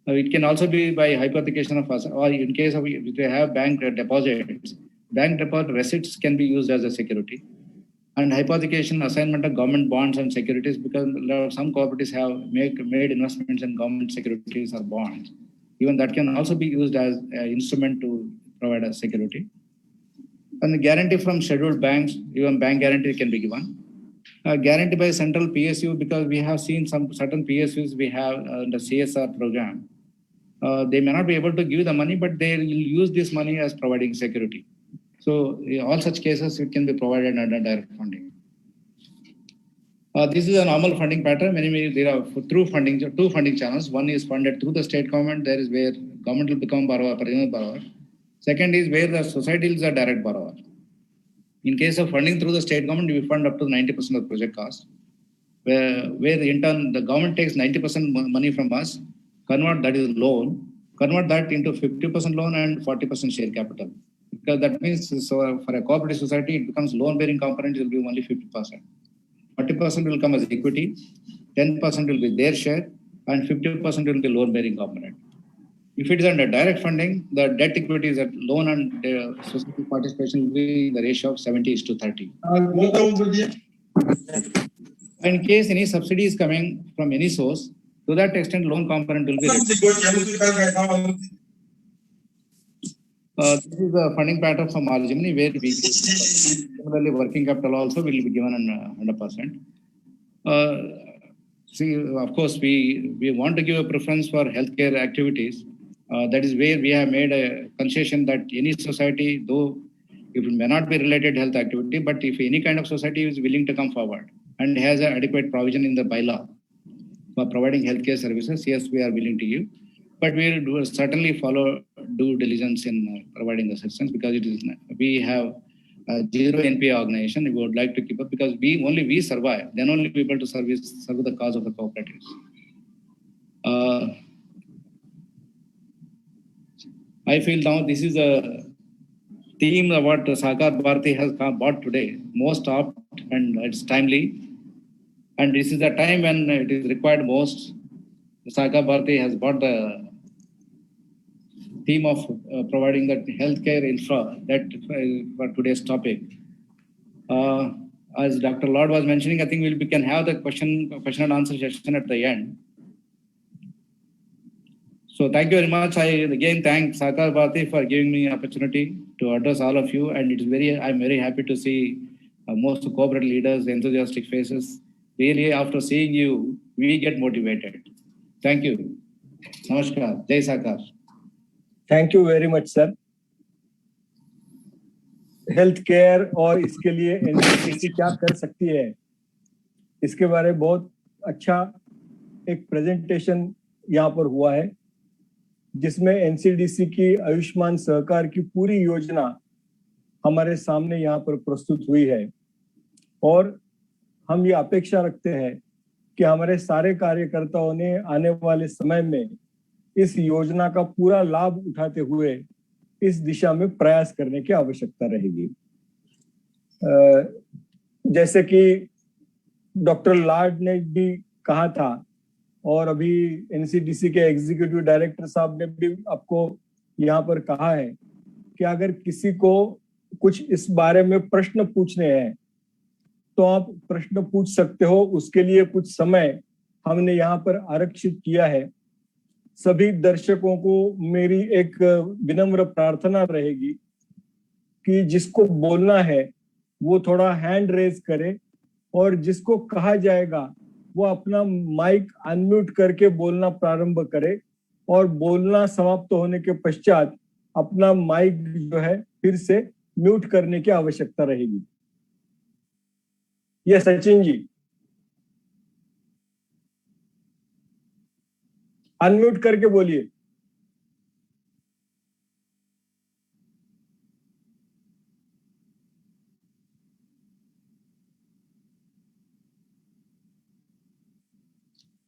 it can also be by hypothecation of us, or in case of if they have bank deposits, bank deposit receipts can be used as a security. And hypothecation assignment of government bonds and securities, because some cooperatives have made investments in government securities or bonds. Even that can also be used as an instrument to provide a security. And the guarantee from scheduled banks, even bank guarantee can be given. Guaranteed by central PSU, because we have seen some certain PSUs we have in the CSR program. They may not be able to give the money, but they will use this money as providing security. So in all such cases, it can be provided under direct funding. This is a normal funding pattern. There are two funding channels. One is funded through the state government. That is where government will become borrower, perennial borrower. Second is where the society is a direct borrower. In case of funding through the state government, we fund up to 90% of project cost, where in turn the government takes 90% money from us, convert that is loan, convert that into 50% loan and 40% share capital. Because that means so for a cooperative society, it becomes loan-bearing component will be only 50%. 40% will come as equity, 10% will be their share, and 50% will be loan-bearing component. If it is under direct funding, the debt equity is at loan and society participation will be in the ratio of 70:30. In case any subsidy is coming from any source, to that extent, loan component will be reduced. This is the funding pattern for Margimini, where we similarly working capital also will be given 100%. See, of course, we want to give a preference for healthcare activities. That is where we have made a concession that any society, though it may not be related health activity, but if any kind of society is willing to come forward and has an adequate provision in the bylaw for providing healthcare services, yes, we are willing to give. But we will certainly follow due diligence in providing the assistance, because it is we have zero NPA organization. We would like to keep up because we survive. Then only we able to serve the cause of the cooperatives. I feel now this is a theme of what Sahakar Bharati has brought today, most apt and it's timely. And this is the time when it is required most. Sahakar Bharati has brought the theme of providing that healthcare infra that for today's topic. As Dr. Lord was mentioning, I think we can have the question and answer session at the end. So thank you very much. I again thank Sahakar Bharati for giving me opportunity to address all of you. And I'm very happy to see most corporate leaders, enthusiastic faces. Really, after seeing you, we get motivated. Thank you. Namaskar. Jai Sahakar. Thank you very much sir. Health care और इसके लिए NCDC क्या कर सकती है, इसके बारे में बहुत अच्छा एक प्रेजेंटेशन यहाँ पर हुआ है, जिसमें एनसीडीसी की आयुष्मान सहकार की पूरी योजना हमारे सामने यहाँ पर प्रस्तुत हुई है। और हम ये अपेक्षा रखते हैं कि हमारे सारे कार्यकर्ताओं ने आने वाले समय में इस योजना का पूरा लाभ उठाते हुए इस दिशा में प्रयास करने की आवश्यकता रहेगी। जैसे कि डॉक्टर लाड ने भी कहा था और अभी एनसीडीसी के एग्जीक्यूटिव डायरेक्टर साहब ने भी आपको यहाँ पर कहा है कि अगर किसी को कुछ इस बारे में प्रश्न पूछने हैं तो आप प्रश्न पूछ सकते हो। उसके लिए कुछ समय हमने यहाँ पर आरक्षित किया है। सभी दर्शकों को मेरी एक विनम्र प्रार्थना रहेगी कि जिसको बोलना है वो थोड़ा हैंड रेज करे और जिसको कहा जाएगा वो अपना माइक अनम्यूट करके बोलना प्रारंभ करे और बोलना समाप्त होने के पश्चात अपना माइक जो है फिर से म्यूट करने की आवश्यकता रहेगी। ये सचिन जी अनम्यूट करके बोलिए।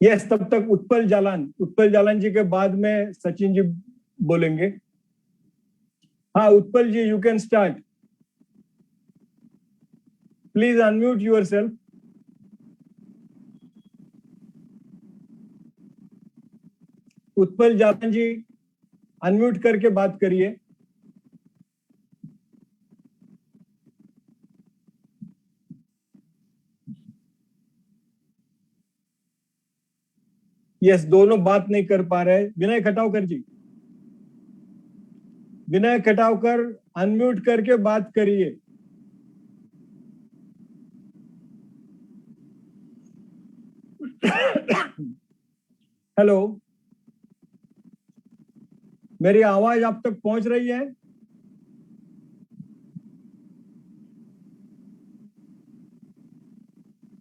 यस, तब तक उत्पल जालान जी के बाद में सचिन जी बोलेंगे। हाँ Utpal ji, you can start, please unmute yourself. Utpal Jalan ji unmute करके बात करिए। यस, दोनों बात नहीं कर पा रहे। विनय खटावकर जी, विनय खटावकर अनम्यूट करके बात करिए। हेलो, मेरी आवाज आप तक पहुंच रही है?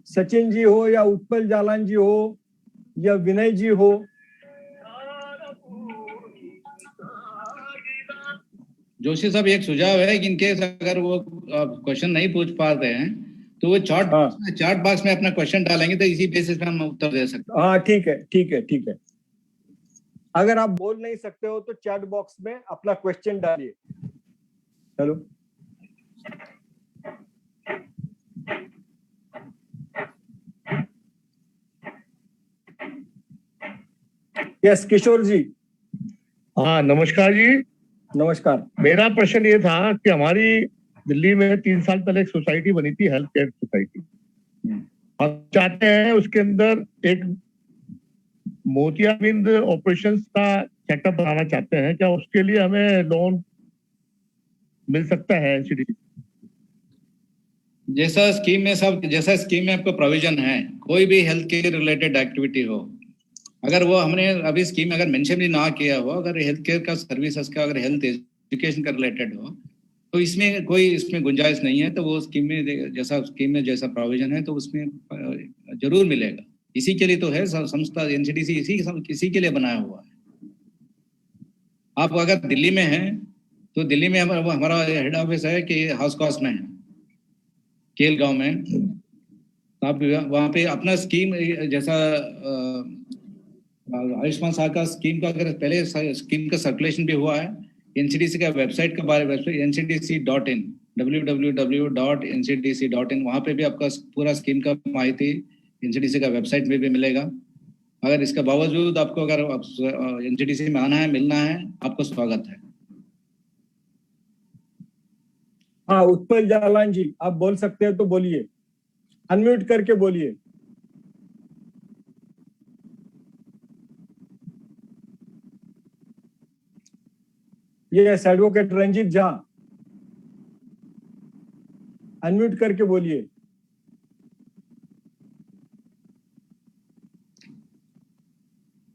सचिन जी हो या उत्पल जालान जी हो या विनय जी हो, जोशी साहब एक सुझाव है कि इनकेस अगर वो क्वेश्चन नहीं पूछ पाते हैं तो वो चार्ट बॉक्स में अपना क्वेश्चन डालेंगे तो इसी बेसिस पे हम उत्तर दे सकते हैं। हाँ ठीक है, ठीक है, ठीक है। अगर आप बोल नहीं सकते हो तो चैट बॉक्स में अपना क्वेश्चन डालिए। हेलो, यस किशोर जी। हाँ नमस्कार जी। नमस्कार। मेरा प्रश्न ये था कि हमारी दिल्ली में 3 साल पहले एक सोसाइटी बनी थी, हेल्थ केयर सोसाइटी। हम चाहते हैं उसके अंदर एक मोतियाबिंद ऑपरेशंस का सेटअप बनाना चाहते हैं। क्या उसके लिए हमें लोन मिल सकता है एनसीडीसी? जैसा स्कीम में आपको प्रोविजन है, कोई भी हेल्थ केयर रिलेटेड एक्टिविटी हो, अगर वो हमने अभी स्कीम में अगर मेंशन भी ना किया हो, अगर हेल्थ केयर का सर्विसेज का अगर हेल्थ एजुकेशन का रिलेटेड हो तो इसमें कोई गुंजाइश नहीं है। तो वो स्कीम में जैसा प्रोविजन है तो उसमें जरूर मिलेगा। इसी के लिए तो है संस्था एनसीडीसी, इसी के लिए बनाया हुआ है। आप अगर दिल्ली में हैं तो दिल्ली में हमारा हेड ऑफिस है कि हाउस कॉस्ट में है, केल गांव में। तो आप वहाँ पे अपना स्कीम जैसा आयुष्मान साहब स्कीम का अगर पहले स्कीम का सर्कुलेशन भी हुआ है, एनसीडीसी का वेबसाइट का बारे वेबसाइट ncdc.in www.ncdc.in, वहाँ पे भी आपका पूरा स्कीम का माहिती एनसीडीसी का वेबसाइट में भी मिलेगा। अगर इसके बावजूद आपको अगर एनसीडीसी में आना है, मिलना है, आपको स्वागत है। हाँ, उत्पल जालान जी, आप बोल सकते हैं तो बोलिए, अनम्यूट करके बोलिए। Yes, advocate Ranjeet Jha, unmute करके बोलिए।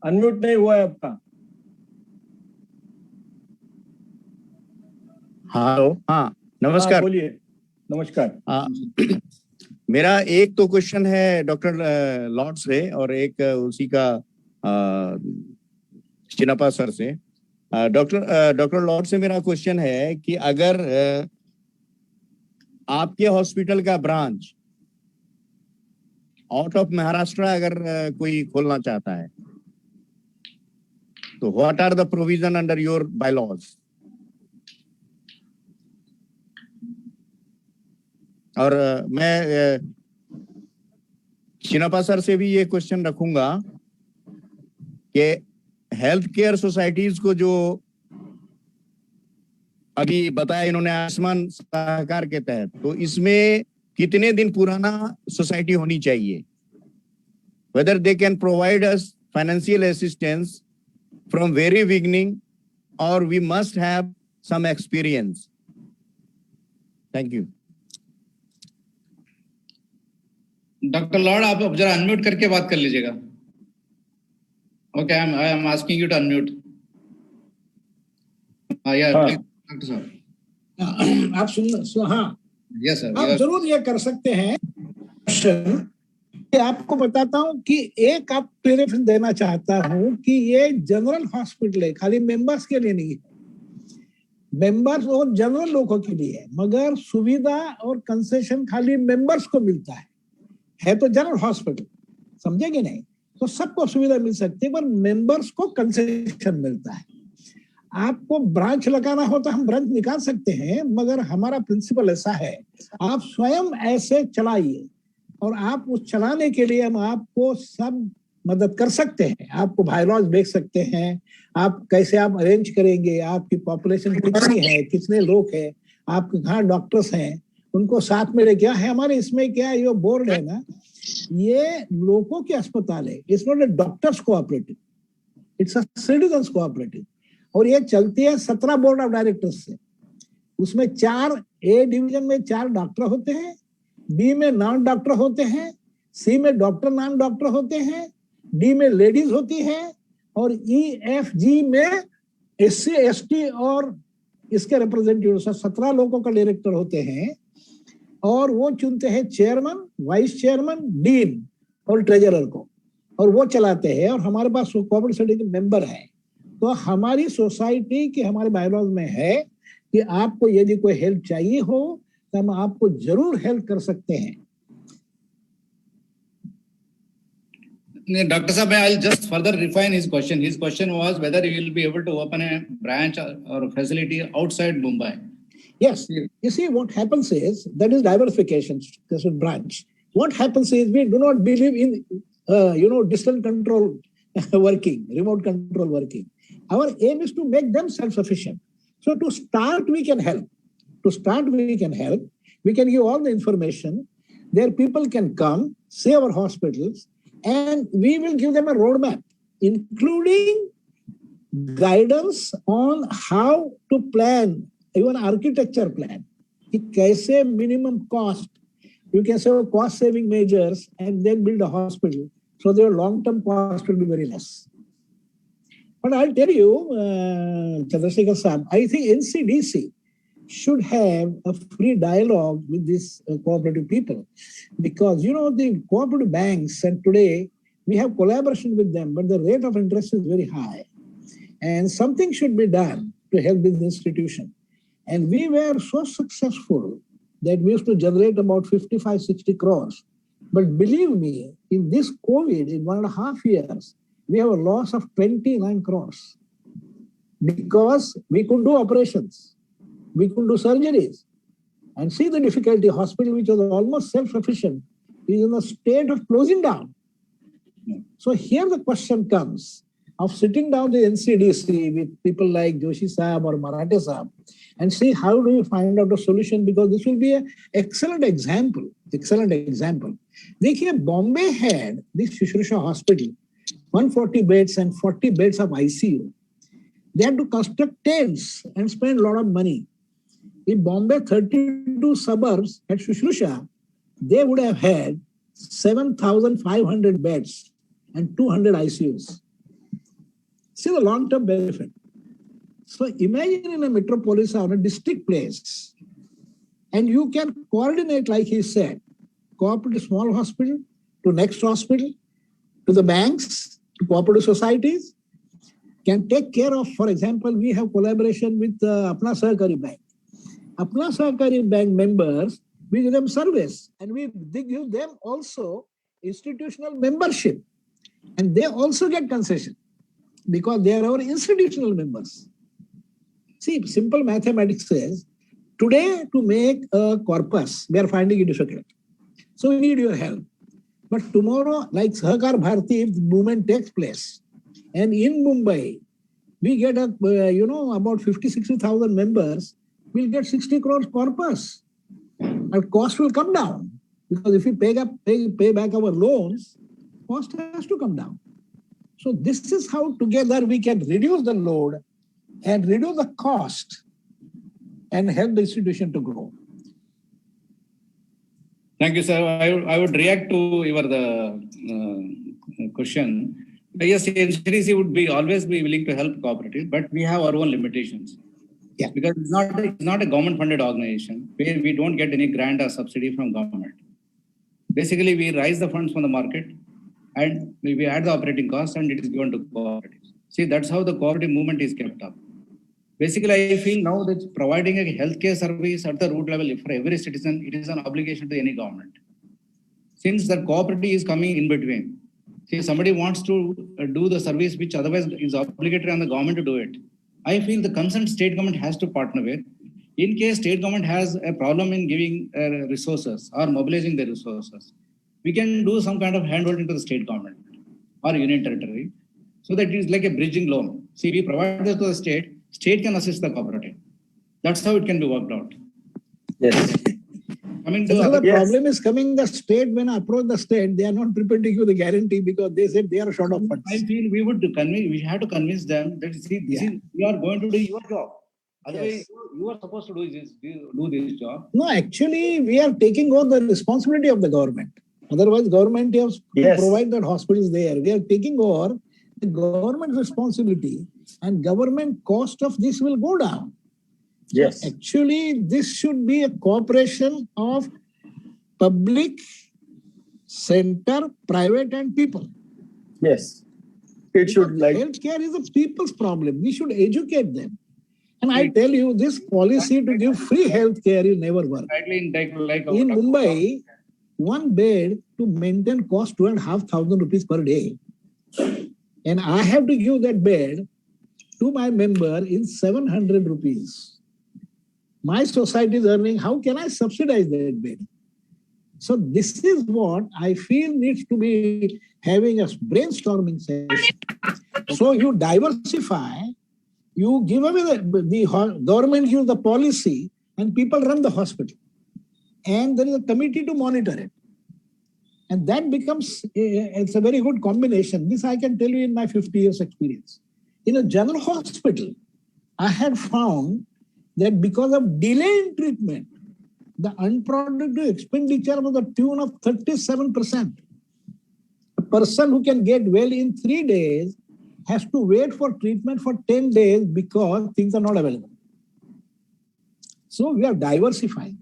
अनम्यूट नहीं हुआ है आपका। हेलो, हाँ नमस्कार। बोलिए। नमस्कार। मेरा एक तो क्वेश्चन है डॉक्टर लॉर्ड से और एक उसी का चिनपा सर से। डॉक्टर लॉर्ड से मेरा क्वेश्चन है कि अगर आपके हॉस्पिटल का ब्रांच आउट ऑफ महाराष्ट्र अगर कोई खोलना चाहता है तो what are the provision under your bylaws? और मैं चिनपा सर से भी ये क्वेश्चन रखूंगा कि हेल्थ केयर सोसाइटीज को जो अभी बताया इन्होंने आयुष्मान सहकार के तहत, तो इसमें कितने दिन पुराना सोसाइटी होनी चाहिए? Whether they can provide us financial assistance from very beginning और we must have some experience. Thank you. Doctor Lord, आप जरा अनम्यूट करके बात कर लीजिएगा। Okay, I am asking you to unmute. Doctor साहब आप सुन। हाँ, यस सर, आप जरूर ये कर सकते हैं। आपको बताता हूँ कि एक आप क्लेरिफिकेशन देना चाहता हूँ कि ये जनरल हॉस्पिटल है, खाली मेंबर्स के लिए नहीं है। मेंबर्स और जनरल लोगों के लिए है, मगर सुविधा और कंसेशन खाली मेंबर्स को मिलता है तो जनरल हॉस्पिटल, समझेंगे नहीं? तो सबको सुविधा मिल सकती है, पर मेंबर्स को कंसेशन मिलता है। आपको ब्रांच लगाना हो तो हम ब्रांच निकाल सकते हैं, मगर हमारा प्रिंसिपल ऐसा है, आप स्वयं ऐसे चलाइए और आप उस चलाने के लिए हम आपको सब मदद कर सकते हैं। आपको बायलॉज देख सकते हैं, आप कैसे आप अरेंज करेंगे, आपकी पॉपुलेशन कितनी है, कितने लोग हैं, आपके कहाँ डॉक्टर्स हैं, उनको साथ में ले। क्या है हमारे इसमें, क्या ये बोर्ड है ना, ये लोगों के अस्पताल है, it's not a doctors cooperative, it's a citizens cooperative. और ये चलती है 17 बोर्ड ऑफ डायरेक्टर्स से। उसमें 4 ए डिवीजन में 4 डॉक्टर होते हैं, बी में नॉन डॉक्टर होते हैं, सी में डॉक्टर नॉन डॉक्टर होते हैं, डी में लेडीज होती है, और ई एफ जी में SC ST और इसके रिप्रेजेंटेटिव 17 लोगों का डायरेक्टर होते हैं। और वो चुनते हैं चेयरमैन, वाइस चेयरमैन, डीन और ट्रेजरर को, और वो चलाते हैं। और हमारे पास कोऑपरेटिव सोसाइटी के मेंबर हैं। तो हमारी सोसाइटी के हमारे बायलॉज में है कि आपको यदि कोई हेल्प चाहिए हो तो हम आपको जरूर हेल्प कर सकते हैं। Dr. Saab, I'll just further refine his question. His question was whether you will be able to open a branch or a facility outside Mumbai. Yes. You see, what happens is, that is diversification, this is branch. What happens is, we do not believe in, distant control working, remote control working. Our aim is to make them self-sufficient. So to start, we can help. We can give all the information. Their people can come, see our hospitals, and we will give them a roadmap, including guidance on how to plan, even architecture plan. कि कैसे minimum cost, you can say cost saving measures and then build a hospital. So their long-term cost will be very less. But I'll tell you, Chandrasekhar Saab, I think NCDC should have a free dialogue with these cooperative people, because the cooperative banks, and today we have collaboration with them, but the rate of interest is very high, and something should be done to help this institution. And we were so successful that we used to generate about 55, 60 crores. But believe me, in this COVID, in 1.5 years, we have a loss of 29 crores. Because we could do operations, we could do surgeries. And see the difficulty, hospital which was almost self-sufficient is in a state of closing down. So here the question comes of sitting down the NCDC with people like Joshi Saab or Marathe Saab and see how do you find out a solution, because this will be an excellent example. देखिए, Bombay had this Shushruta hospital, 140 beds and 40 beds of ICU. They had to construct tents and spend a lot of money. In Bombay, 32 suburbs at Shushruta, they would have had 7,500 beds and 200 ICUs. See the long-term benefit. So imagine in a metropolis or a district place, and you can coordinate, like he said, cooperative small hospital to next hospital, to the banks, to cooperative societies, can take care of, for example, we have collaboration with Apna Sahakari Bank. Apna Sahakari Bank members, we give them service and we give them also institutional membership. And they also get concession because they are our institutional members. See, simple mathematics says, today to make a corpus, we are finding it difficult. So we need your help. But tomorrow, like Sahakar Bharti, if the movement takes place, and in Mumbai, we get about 50, 60,000 members, we'll get 60 crores corpus. Our cost will come down because if we pay back our loans, cost has to come down. So this is how together we can reduce the load and reduce the cost and help the institution to grow. Thank you, sir. I would react to your question. Yes, NCDC would always be willing to help cooperative, but we have our own limitations. Yeah. Because it's not a government-funded organization where we don't get any grant or subsidy from government. Basically, we raise the funds from the market and we add the operating costs and it is given to cooperatives. See, that's how the cooperative movement is kept up. Basically, I feel now that providing a healthcare service at the root level for every citizen, it is an obligation to any government. Since the cooperative is coming in between, see, somebody wants to do the service which otherwise is obligatory on the government to do it. I feel the concerned state government has to partner with. In case state government has a problem in giving resources or mobilizing the resources, we can do some kind of handholding to the state government or union territory so that it is like a bridging loan. See, we provide this to the state can assist the cooperative. That's how it can be worked out. Yes. The problem is coming the state, when I approach the state, they are not prepared to give the guarantee because they said they are short of funds. I feel we have to convince them that we are going to do your job. Otherwise, you are supposed to do this job. No, actually, we are taking over the responsibility of the government. Otherwise, government has to provide that hospitals there. We are taking over the government responsibility and government cost of this will go down. Yes. So actually, this should be a cooperation of public, center, private, and people. Yes. It should healthcare is a people's problem. We should educate them. And I tell you, this policy to give free healthcare will never work. In Mumbai, one bed to maintain cost 2,500 rupees per day. And I have to give that bed to my member in 700 rupees. My society is earning, how can I subsidize that bed? So this is what I feel needs to be having a brainstorming session. So you diversify, you give away the government gives the policy and people run the hospital. And there is a committee to monitor it. And that becomes, it's a very good combination. This I can tell you in my 50 years experience. In a general hospital, I had found that because of delay in treatment, the unproductive expenditure was the tune of 37%. A person who can get well in 3 days has to wait for treatment for 10 days because things are not available. So we are diversifying.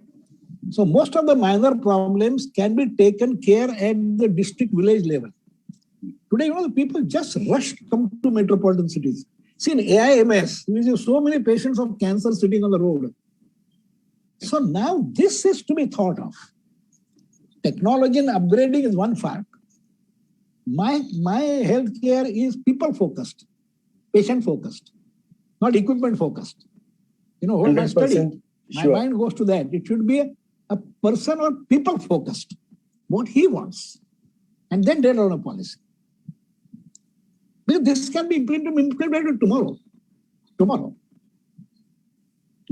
So most of the minor problems can be taken care at the district village level. Today, the people just rush to come to metropolitan cities. See, in AIMS, we see so many patients of cancer sitting on the road. So now this is to be thought of. Technology and upgrading is one part. My healthcare is people focused, patient focused, not equipment focused. You know, all my study, my mind goes to that. It should be a person or people focused, what he wants, and then dead on a policy. Because this can be implemented tomorrow.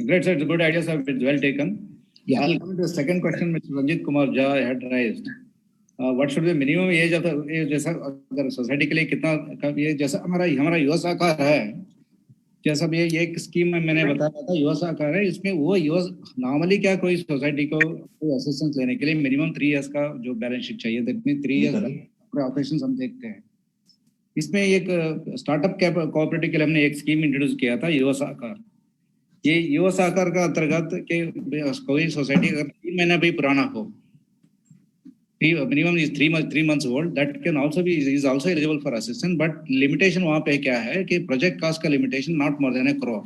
Great, sir. It's a good idea, sir. It's well taken. Yeah. I'll come to the second question which Ranjit Kumar Jha had raised. What should be the minimum age of the जैसा अगर society के लिए कितना ये जैसा हमारा युवा सहकार है, जैसा भी ये एक स्कीम में मैंने बताया था युवा सहकार है, इसमें वो युवा नॉर्मली क्या कोई सोसाइटी को कोई असिस्टेंस लेने के लिए मिनिमम 3 इयर्स का जो बैलेंस शीट चाहिए, दैट मीन 3 इयर्स पूरे ऑपरेशन हम देखते हैं. इसमें एक स्टार्टअप कोऑपरेटिव के लिए हमने एक स्कीम इंट्रोड्यूस किया था युवा सहकार. ये युवा सहकार का अंतर्गत कि कोई सोसाइटी अगर 3 महीना भी पुराना हो, minimum is 3 months old, that can also be is also eligible for assistance, but limitation वहाँ पे क्या है कि प्रोजेक्ट कॉस्ट का limitation not more than 1 crore.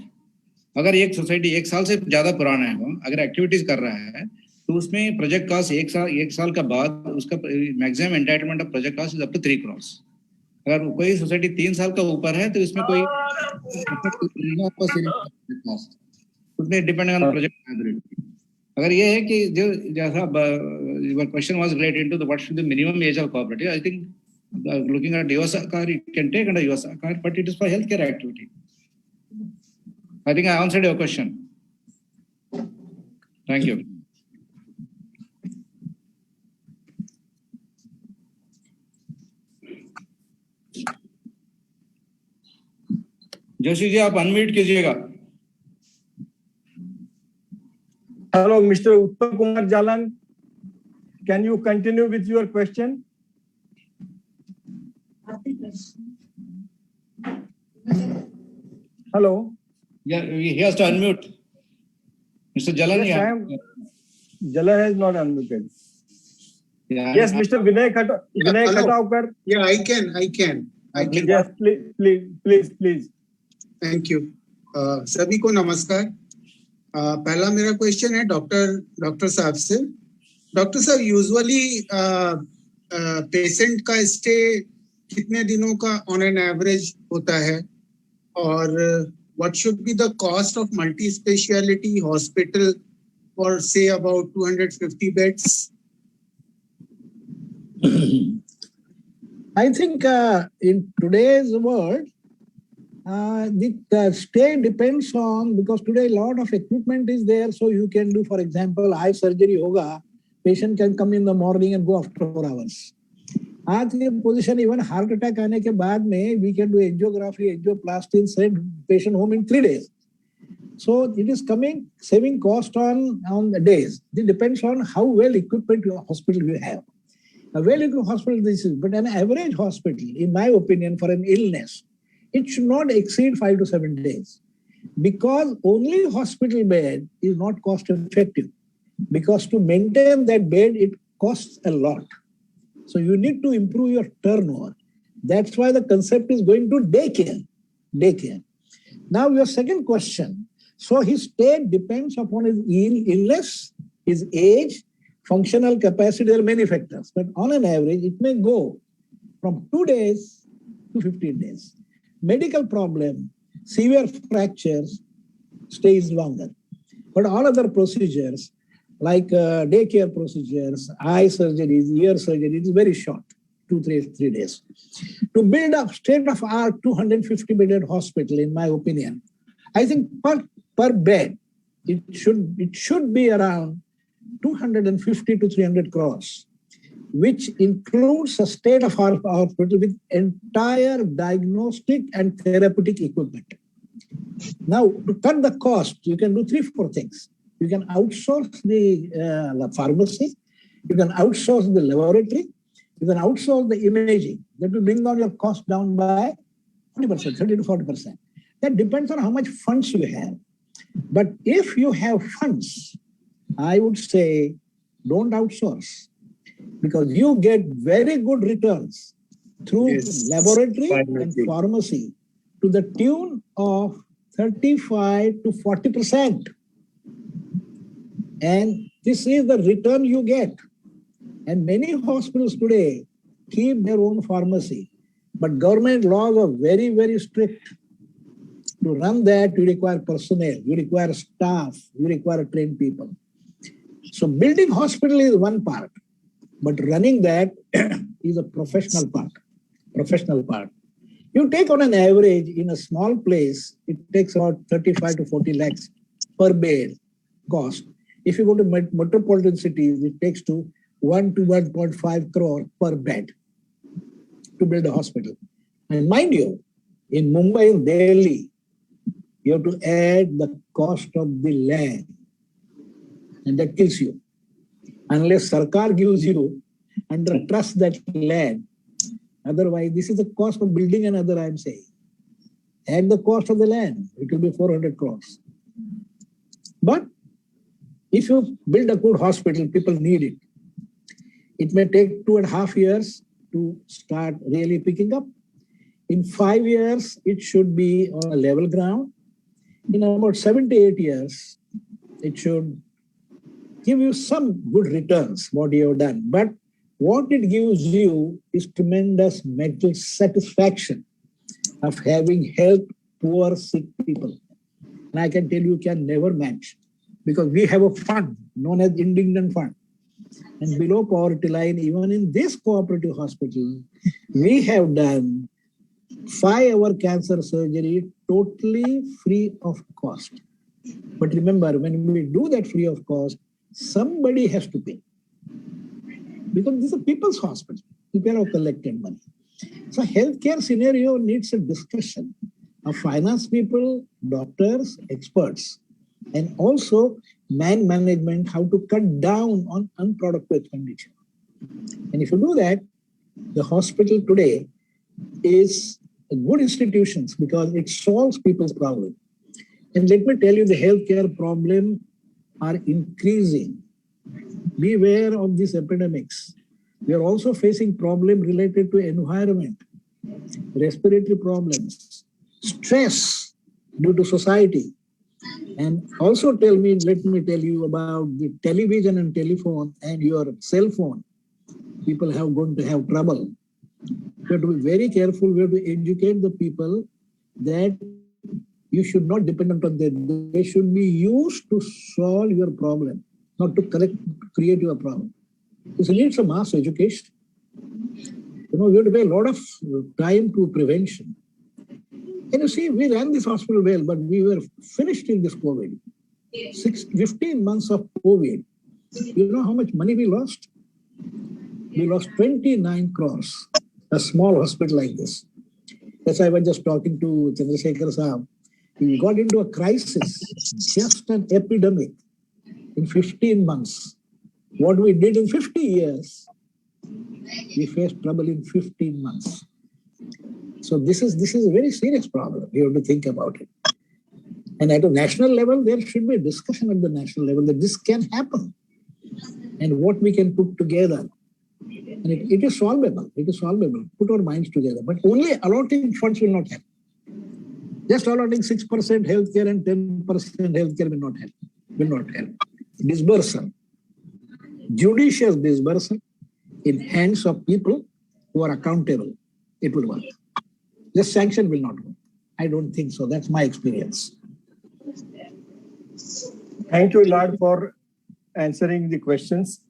अगर एक सोसाइटी 1 साल से ज्यादा पुराना है, अगर एक्टिविटीज कर रहा है, तो उसमें प्रोजेक्ट कॉस्ट 1 साल का बाद उसका maximum entitlement of project cost is up to 3 crores. अगर कोई सोसाइटी 3 साल का ऊपर है तो इसमें कोई उसमें डिपेंडिंग ऑन प्रोजेक्ट लायबिलिटी. अगर ये है कि जो जैसा your question was related into the what should the minimum age of cooperative, I think looking at Yuva Sahakar, it can take under Yuva Sahakar, but it is for healthcare activity. I think I answered your question. Thank you. Joshi ji आप unmute कीजिएगा. Hello, Mr. Uttam Kumar Jalan. Can you continue with your question? Hello. Yeah, he has to unmute. Mr. Jalan. Yes, Jalan has not unmuted. Yeah, Yes, Mr. Vinay Khataukar. Yeah, I can. Yes, please. Thank you. सभी को नमस्कार. पहला मेरा question है doctor साहब से. Doctor साहब, usually patient का स्टे कितने दिनों का ऑन एन एवरेज होता है, और what should be the cost of multi speciality hospital for say about 250 beds? I think in today's world, the stay depends on, because today a lot of equipment is there, so you can do, for example, eye surgery hoga, patient can come in the morning and go after 4 hours. आज की position even heart attack आने के बाद में we can do angiography, angioplasty, and send patient home in 3 days. So it is saving cost on the days. It depends on how well equipment your hospital you have. A well-equipped hospital this is, but an average hospital, in my opinion, for an illness, it should not exceed 5 to 7 days, because only hospital bed is not cost effective, because to maintain that bed, it costs a lot. So you need to improve your turnover. That's why the concept is going to daycare. Now your second question. So his stay depends upon his illness, his age, functional capacity. There are many factors, but on an average, it may go from 2 days to 15 days. Medical problem, severe fractures, stays longer. But all other procedures, like daycare procedures, eye surgeries, ear surgery, it is very short, 2-3 days. To build a state-of-art 250-bedded hospital, in my opinion, I think per bed, it should be around 250 to 300 crores, which includes a state-of-art hospital with entire diagnostic and therapeutic equipment. Now, to cut the cost, you can do 3-4 things. You can outsource the pharmacy, you can outsource the laboratory, you can outsource the imaging. That will bring down your cost down by 40%, 30 to 40%. That depends on how much funds you have. But if you have funds, I would say don't outsource, because you get very good returns through laboratory and pharmacy to the tune of 35 to 40%. And this is the return you get. And many hospitals today keep their own pharmacy, but government laws are very, very strict. To run that, you require personnel, you require staff, you require trained people. So building hospital is one part, but running that is a professional part. You take on an average in a small place, it takes about 35 to 40 lakhs per bed cost. If you go to metropolitan cities, it takes to 1 to 1.5 crore per bed to build a hospital. And mind you, in Mumbai and Delhi, you have to add the cost of the land, and that kills you. Unless Sarkar gives you under trust that land, otherwise this is the cost of building another, I'm saying. Add the cost of the land, it will be 400 crores. But if you build a good hospital, people need it. It may take 2.5 years to start really picking up. In 5 years, it should be on a level ground. In about 7 to 8 years, it should give you some good returns, what you have done. But what it gives you is tremendous mental satisfaction of having helped poor, sick people. And I can tell you can never match, because we have a fund known as Indignant Fund. And below poverty line, even in this cooperative hospital, we have done 5-hour cancer surgery totally free of cost. But remember, when we do that free of cost, somebody has to pay. Because this is a people's hospital. People have collected money. So healthcare scenario needs a discussion of finance people, doctors, experts, and also management, how to cut down on unproductive expenditure. And if you do that, the hospital today is a good institutions because it solves people's problem. And let me tell you, the healthcare problem are increasing. Beware of these epidemics. We are also facing problems related to environment, respiratory problems, stress due to society. And also let me tell you about the television and telephone and your cell phone. People have going to have trouble. We have to be very careful. We have to educate the people that you should not depend on them. They should be used to solve your problem, not to create your problem. This needs a mass education. We have to pay a lot of time to prevention. And you see, we ran this hospital well, but we were finished in this COVID. 15 months of COVID. You know how much money we lost? We lost 29 crores, a small hospital like this. That's why I was just talking to Chandrasekhar Saab. We got into a crisis, just an epidemic in 15 months. What we did in 50 years, we faced trouble in 15 months. So this is a very serious problem. You have to think about it. And at a national level, there should be a discussion at the national level that this can happen and what we can put together. And it is solvable. It is solvable. Put our minds together. But only allotting funds will not help. Just allotting 6% healthcare and 10% healthcare will not help. Will not help. Disbursal. Judicious disbursal in hands of people who are accountable. It will work. Just sanction will not work. I don't think so. That's my experience. Thank you, Lord, for answering the questions.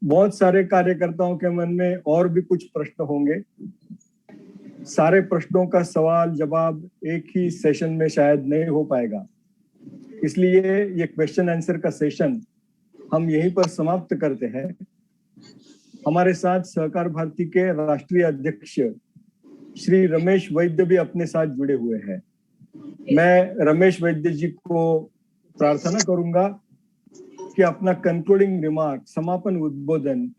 बहुत सारे कार्यकर्ताओं के मन में और भी कुछ प्रश्न होंगे. सारे प्रश्नों का सवाल जवाब एक ही सेशन में शायद नहीं हो पाएगा. इसलिए ये क्वेश्चन आंसर का सेशन हम यहीं पर समाप्त करते हैं. हमारे साथ सहकार भारती के राष्ट्रीय अध्यक्ष श्री रमेश वैद्य भी अपने साथ जुड़े हुए हैं. मैं रमेश वैद्य जी को प्रार्थना करूंगा कि अपना कंक्लूडिंग रिमार्क, समापन उद्बोधन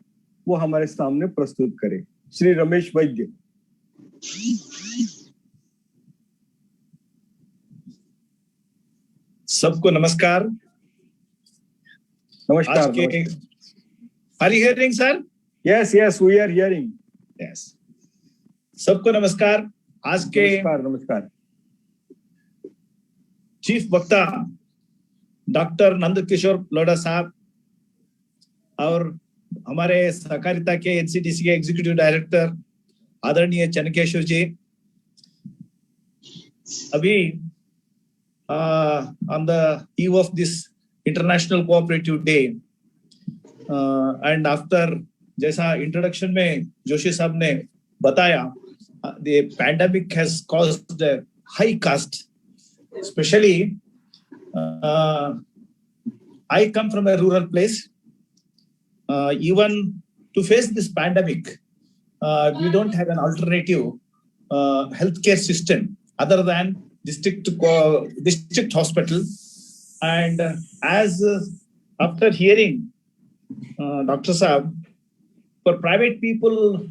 वो हमारे सामने प्रस्तुत करें. श्री रमेश वैद्य. सबको नमस्कार. नमस्कार. Are you hearing, sir? Yes, we are hearing. Yes. सबको नमस्कार. आज के नमस्कार. चीफ वक्ता डॉक्टर नंद किशोर लोढ़ा साहब और हमारे सहकारिता के एनसीडीसी के एग्जीक्यूटिव डायरेक्टर आदरणीय चनकेश्वर जी, अभी on the eve of this International Cooperative Day and after जैसा इंट्रोडक्शन में जोशी साहब ने बताया, the pandemic has caused a high cost, especially I come from a rural place. Even to face this pandemic, we don't have an alternative healthcare system other than district hospital. And as after hearing Dr. Saab, for private people,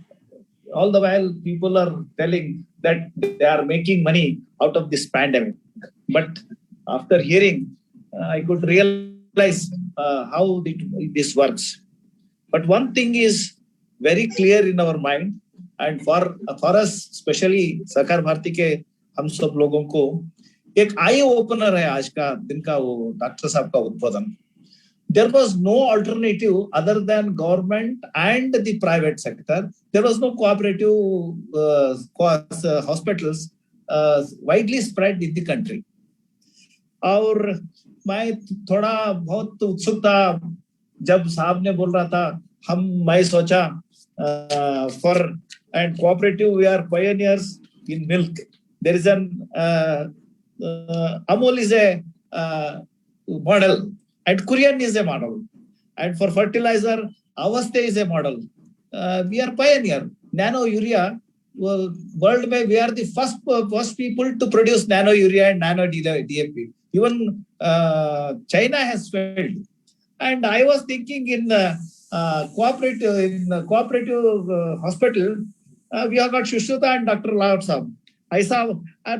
all the while people are telling that they are making money out of this pandemic. But after hearing, I could realize how this works. But one thing is very clear in our mind, and for us, especially Sahakar Bharati के हम सब लोगों को एक eye opener है आज का दिन का वो डॉक्टर साहब का उद्बोधन. There was no alternative other than government and the private sector. There was no cooperative hospitals widely spread in the country. और मैं थोड़ा बहुत उत्सुक था जब साहब ने बोल रहा था, मैं सोचा for and cooperative we are pioneers in milk. There is an Amul is a model and Kurian is a model, and for fertilizer Avaste is a model. We are pioneer. Nano urea world mein we are the first people to produce nano urea and nano DAP. Even China has failed. And I was thinking in cooperative hospital, we have got Shushruta and Dr. Lord Saab. ऐसा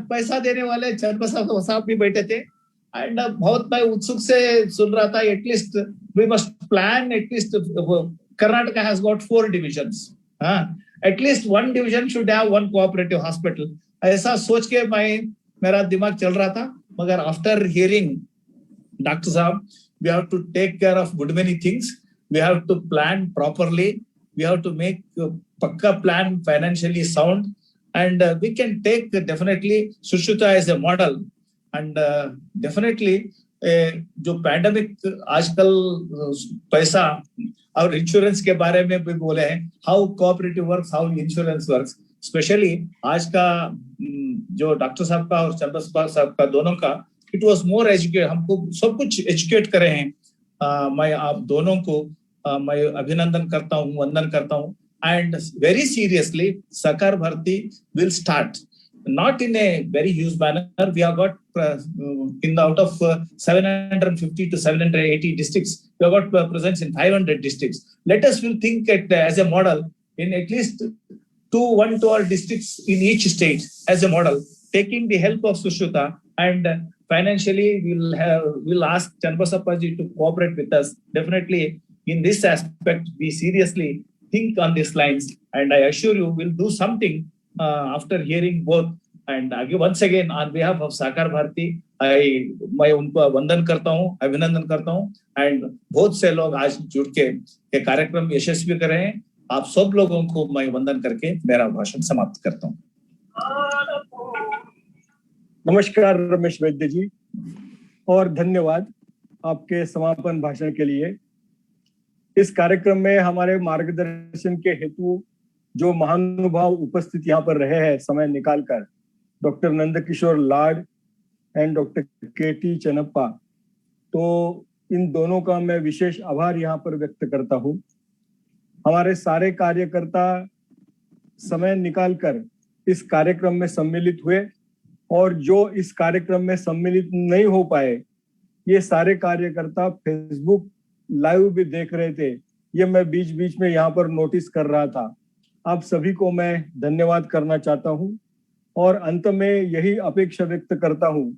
पैसा देने वाले चंद्र साहब भी बैठे थे. And बहुत मैं उत्सुक से सुन रहा था. At least we must plan. At least Karnataka has got 4 divisions. At least one division should have one cooperative hospital. ऐसा सोच के मेरा दिमाग चल रहा था. मगर after hearing Dr. Saab, we have to take care of good many things. We have to plan properly. We have to make pakka plan, financially sound, and we can take definitely Sushruta as a model. And definitely जो pandemic आजकल पैसा और insurance के बारे में भी बोले हैं, how cooperative works, how insurance works. Specially आज का जो डॉक्टर साहब का और चंद्र साहब का दोनों का, इट वाज मोर एजुकेट. हमको सब कुछ एजुकेट करे हैं. मैं आप दोनों को मैं अभिनंदन करता हूँ, वंदन करता हूँ. And very seriously, Sahakar Bharati will start. Not in a very huge manner. We have got in the out of 750 to 780 districts, we have got presence in 500 districts. Let us will think as a model in at least 1 to all districts in each state as a model, taking the help of Sushruta, and financially we'll ask Chandrasapaji to cooperate with us. Definitely in this aspect, we seriously think on these lines, and I assure you we'll do something after hearing both. And once again, on behalf of Sahakar Bharati, मैं उनको वंदन करता हूँ, अभिनंदन करता हूँ. And बहुत से लोग आज जुड़ के ये कार्यक्रम यशस्वी कर रहे हैं. आप सब लोगों को मैं वंदन करके मेरा भाषण समाप्त करता हूँ. नमस्कार रमेश वैद्य जी, और धन्यवाद आपके समापन भाषण के लिए. इस कार्यक्रम में हमारे मार्गदर्शन के हेतु जो महानुभाव उपस्थित यहाँ पर रहे हैं समय निकालकर, doctor Nandkishore Lad and doctor केटी चनप्पा, तो इन दोनों का मैं विशेष आभार यहाँ पर व्यक्त करता हूँ. हमारे सारे कार्यकर्ता समय निकालकर इस कार्यक्रम में सम्मिलित हुए, और जो इस कार्यक्रम में सम्मिलित नहीं हो पाए, ये सारे कार्यकर्ता फेसबुक लाइव भी देख रहे थे. ये मैं बीच बीच में यहाँ पर नोटिस कर रहा था. आप सभी को मैं धन्यवाद करना चाहता हूँ, और अंत में यही अपेक्षा व्यक्त करता हूँ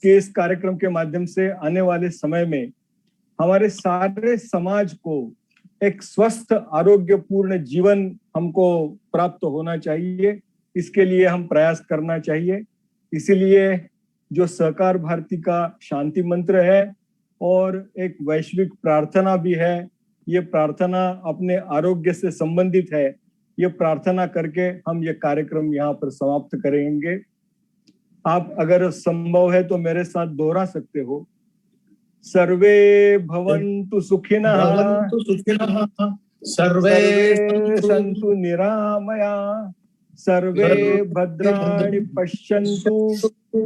कि इस कार्यक्रम के माध्यम से आने वाले समय में हमारे सारे समाज को एक स्वस्थ आरोग्यपूर्ण जीवन हमको प्राप्त होना चाहिए. इसके लिए हम प्रयास करना चाहिए. इसीलिए जो सहकार भारती का शांति मंत्र है, और एक वैश्विक प्रार्थना भी है। ये प्रार्थना अपने आरोग्य से संबंधित है। ये प्रार्थना करके हम ये कार्यक्रम यहाँ पर समाप्त करेंगे। आप अगर संभव है तो मेरे साथ दोहरा सकते हो। सर्वे भवन्तु सुखिनः, भवन्तु सुखिनः, सर्वे सन्तु निरामया, सर्वे भद्राणि पश्यन्तु,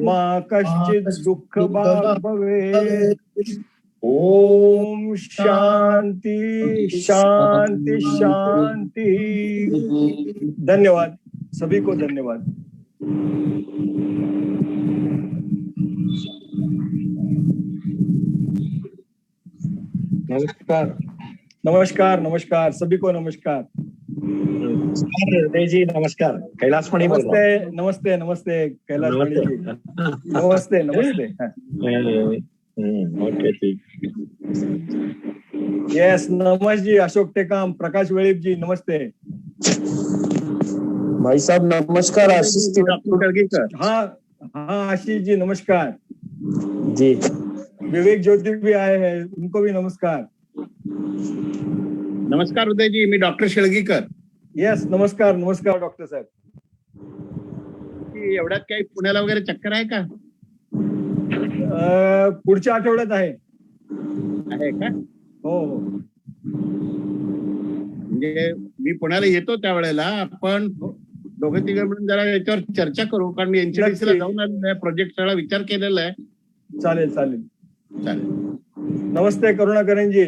मा कश्चित् दुःखभाग् भवेत्। ओम शांति शांति शांति। धन्यवाद, सभी को धन्यवाद। नमस्कार नमस्कार नमस्कार, सभी को नमस्कार। हृदय जी नमस्कार। कैलाश मणि बोल रहा हूं। नमस्ते नमस्ते नमस्ते कैलाश मणि जी, नमस्ते नमस्ते। ओके ठीक। यस, नमस्ते जी, अशोक टेकाम, प्रकाश वेळीप जी, नमस्ते भाई साहब। नमस्कार आशीष। हाँ हाँ आशीष जी नमस्कार जी। विवेक ज्योति भी आए हैं, उनको भी नमस्कार। नमस्कार उदय जी, मी डॉक्टर शेळगीकर। यस, नमस्कार नमस्कार डॉक्टर साहेब। एवढ्यात काही पुण्याला वगैरे चक्कर आहे का? पुढच्या आठवड्यात आहे का? हो हो, म्हणजे मी पुण्याला येतो त्यावेळेला आपण दोघे तिघे मिळून जरा याच्यावर चर्चा करू, कारण मी एनसीडीसी ला जाऊन आलेलो आहे, प्रोजेक्ट सगळा विचार केलेला आहे। चालेल चालेल चालेल। नमस्ते करुणाकरन जी।